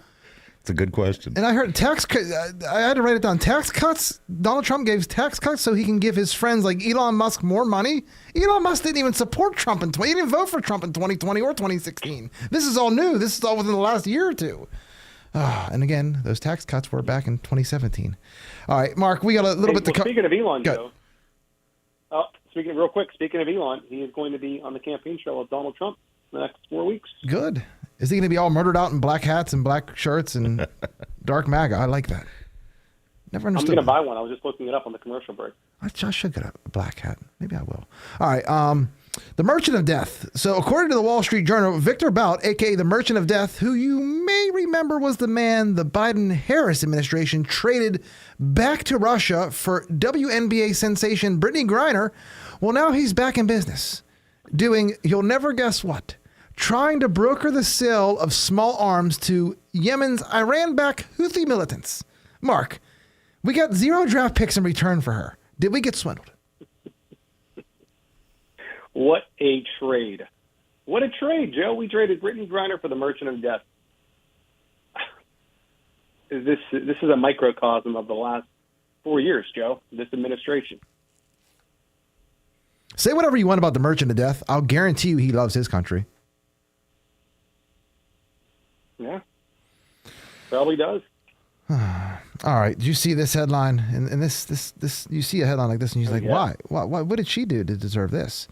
It's a good question. And I heard I had to write it down. Tax cuts. Donald Trump gave tax cuts so he can give his friends like Elon Musk more money. Elon Musk didn't even support Trump he didn't vote for Trump in 2020 or 2016. This is all new. This is all within the last year or two. And again, those tax cuts were back in 2017. All right, Mark, we got a little bit to cover. Speaking of Elon, Joe. Speaking of Elon, he is going to be on the campaign show of Donald Trump in the next 4 weeks. Good. Is he going to be all murdered out in black hats and black shirts and dark MAGA? I like that. Never understood. I'm going to buy one. I was just looking it up on the commercial break. I should get a black hat. Maybe I will. All right. The Merchant of Death. So according to the Wall Street Journal, Victor Bout, a.k.a. the Merchant of Death, who you may remember was the man the Biden-Harris administration traded back to Russia for WNBA sensation Brittany Griner, well, now he's back in business, doing, you'll never guess what, trying to broker the sale of small arms to Yemen's Iran-backed Houthi militants. Mark, we got 0 draft picks in return for her. Did we get swindled? What a trade. What a trade, Joe. We traded Brittany Griner for the Merchant of Death. This is a microcosm of the last 4 years, Joe, this administration. Say whatever you want about the Merchant of Death. I'll guarantee you he loves his country. Yeah. Probably does. All All right. Did you see this headline? And this you see a headline like this, and you're like, yeah. why? What did she do to deserve this?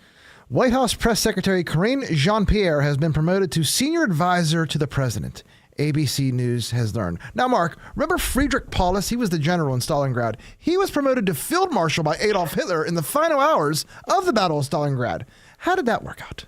White House Press Secretary Karine Jean-Pierre has been promoted to senior advisor to the president. ABC News has learned. Now, Mark, remember Friedrich Paulus? He was the general in Stalingrad. He was promoted to field marshal by Adolf Hitler in the final hours of the Battle of Stalingrad. How did that work out?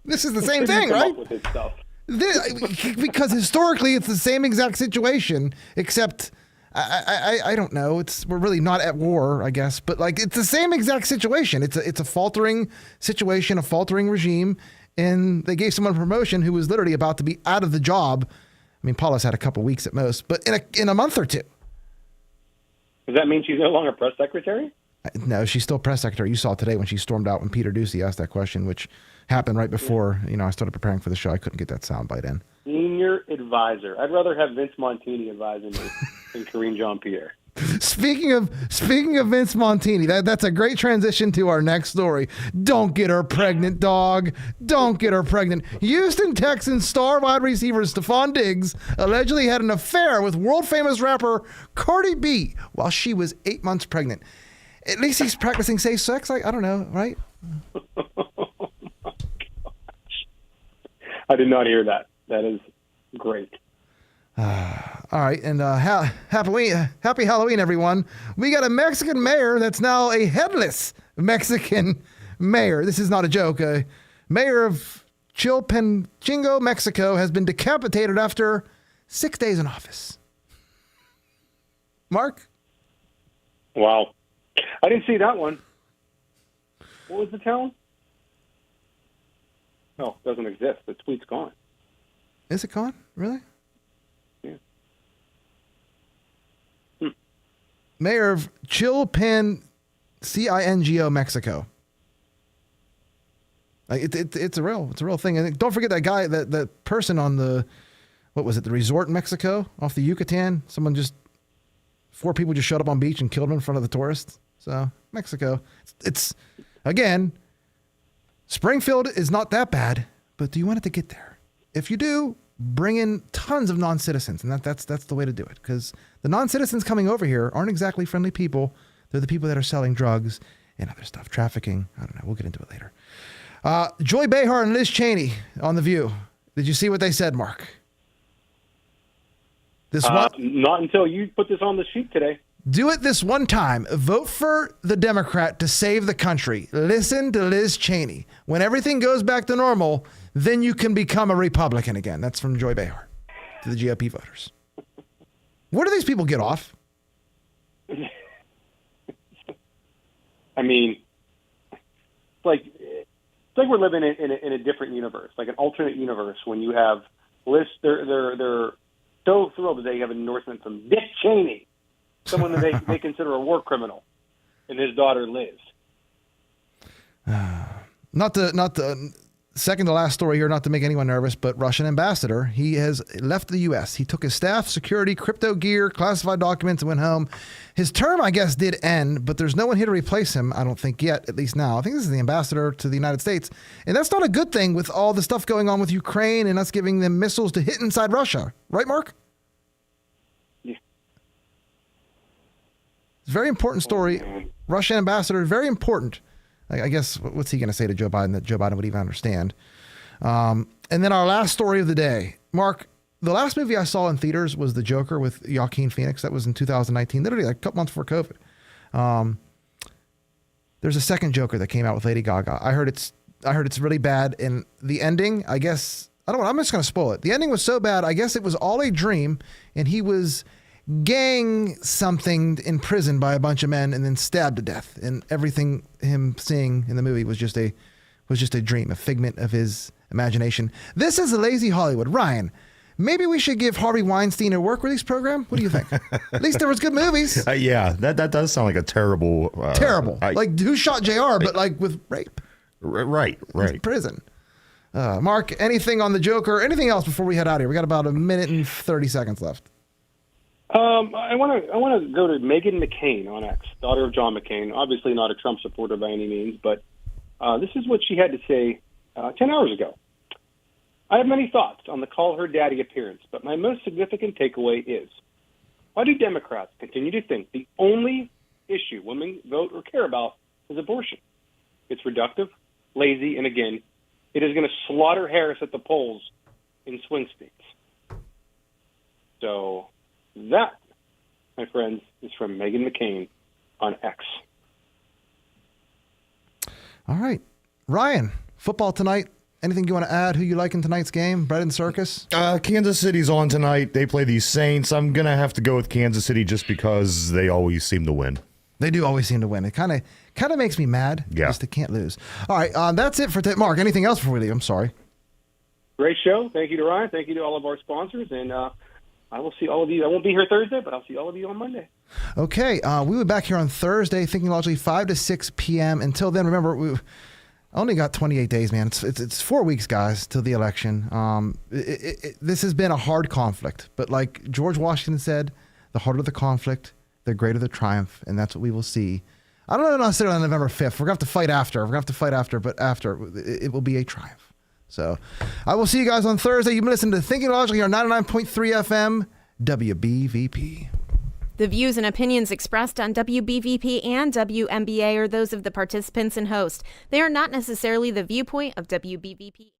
This is the same thing, right? With his stuff. Because historically, it's the same exact situation, except I don't know. We're really not at war, I guess, but like it's the same exact situation. It's a faltering situation, a faltering regime, and they gave someone a promotion who was literally about to be out of the job. I mean, Paulus had a couple weeks at most, but in a month or two. Does that mean she's no longer press secretary? No, she's still press secretary. You saw today when she stormed out when Peter Doocy asked that question, which happened right before I started preparing for the show. I couldn't get that soundbite in. Senior advisor. I'd rather have Vince Montini advising me than Karine Jean-Pierre. Speaking of Vince Montini, that's a great transition to our next story. Don't get her pregnant, dog. Don't get her pregnant. Houston Texans star wide receiver Stephon Diggs allegedly had an affair with world-famous rapper Cardi B while she was 8 months pregnant. At least he's practicing safe sex. I don't know, right? I did not hear that. That is great. All right, and happy Halloween, everyone. We got a Mexican mayor that's now a headless Mexican mayor. This is not a joke. Mayor of Chilpancingo, Mexico, has been decapitated after 6 days in office. Mark? Wow. I didn't see that one. What was the town? No, it doesn't exist. The tweet's gone. Is it gone? Really? Yeah. Mayor of Chilpancingo, Mexico. It's a real thing. And don't forget that guy, that person on the resort in Mexico off the Yucatan. 4 people just showed up on beach and killed him in front of the tourists. So Mexico, it's again, Springfield is not that bad, but do you want it to get there? If you do, bring in tons of non-citizens, and that's the way to do it. Because the non-citizens coming over here aren't exactly friendly people. They're the people that are selling drugs and other stuff, trafficking. I don't know. We'll get into it later. Joy Behar and Liz Cheney on The View. Did you see what they said, Mark? Not until you put this on the sheet today. Do it this one time. Vote for the Democrat to save the country. Listen to Liz Cheney. When everything goes back to normal, then you can become a Republican again. That's from Joy Behar to the GOP voters. Where do these people get off? I mean, it's like we're living in a different universe, like an alternate universe. When you have Liz, they're so thrilled that they have an endorsement from Dick Cheney, someone that they consider a war criminal, and his daughter Liz. Not the second to last story here, not to make anyone nervous, but Russian ambassador, he has left the U.S. He took his staff, security, crypto gear, classified documents, and went home. His term, I guess, did end, but there's no one here to replace him, I don't think yet, at least now. I think this is the ambassador to the United States, and that's not a good thing with all the stuff going on with Ukraine and us giving them missiles to hit inside Russia. Right, Mark? Yeah. It's a very important story. Russian ambassador, very important. I guess, what's he going to say to Joe Biden that Joe Biden would even understand? And then our last story of the day. Mark, the last movie I saw in theaters was The Joker with Joaquin Phoenix. That was in 2019, literally like a couple months before COVID. There's a second Joker that came out with Lady Gaga. I heard it's really bad. And the ending, I guess, I'm just going to spoil it. The ending was so bad, I guess it was all a dream, and he was gang something in prison by a bunch of men and then stabbed to death, and everything him seeing in the movie was just a dream, a figment of his imagination. This is a lazy Hollywood. Ryan, maybe we should give Harvey Weinstein a work release program. What do you think? At least there was good movies. Yeah, that does sound like a terrible like Who Shot JR, but like with rape. Right. Prison. Mark, anything on the Joker? Anything else before we head out of here? We got about a minute and 30 seconds left. I want to go to Meghan McCain on X, daughter of John McCain. Obviously not a Trump supporter by any means, but this is what she had to say 10 hours ago. I have many thoughts on the Call Her Daddy appearance, but my most significant takeaway is Why do Democrats continue to think the only issue women vote or care about is abortion? It's reductive, lazy, and again, it is going to slaughter Harris at the polls in swing states. So that, my friends, is from Meghan McCain on X. All right. Ryan, football tonight. Anything you want to add? Who you like in tonight's game? Bread and Circus? Kansas City's on tonight. They play these Saints. I'm going to have to go with Kansas City just because they always seem to win. They do always seem to win. It kind of makes me mad. Yeah. Just they can't lose. All right. That's it for today. Mark, anything else before we leave? I'm sorry. Great show. Thank you to Ryan. Thank you to all of our sponsors. And I will see all of you. I won't be here Thursday, but I'll see all of you on Monday. Okay. We'll be back here on Thursday, Thinking Logically, 5 to 6 p.m. Until then, remember, we only got 28 days, man. It's 4 weeks, guys, till the election. This has been a hard conflict. But like George Washington said, the harder the conflict, the greater the triumph. And that's what we will see. I don't know necessarily on November 5th. We're going to have to fight after. But after, it will be a triumph. So I will see you guys on Thursday. You've been listening to Thinking Logically on 99.3 FM, WBVP. The views and opinions expressed on WBVP and WMBA are those of the participants and host. They are not necessarily the viewpoint of WBVP.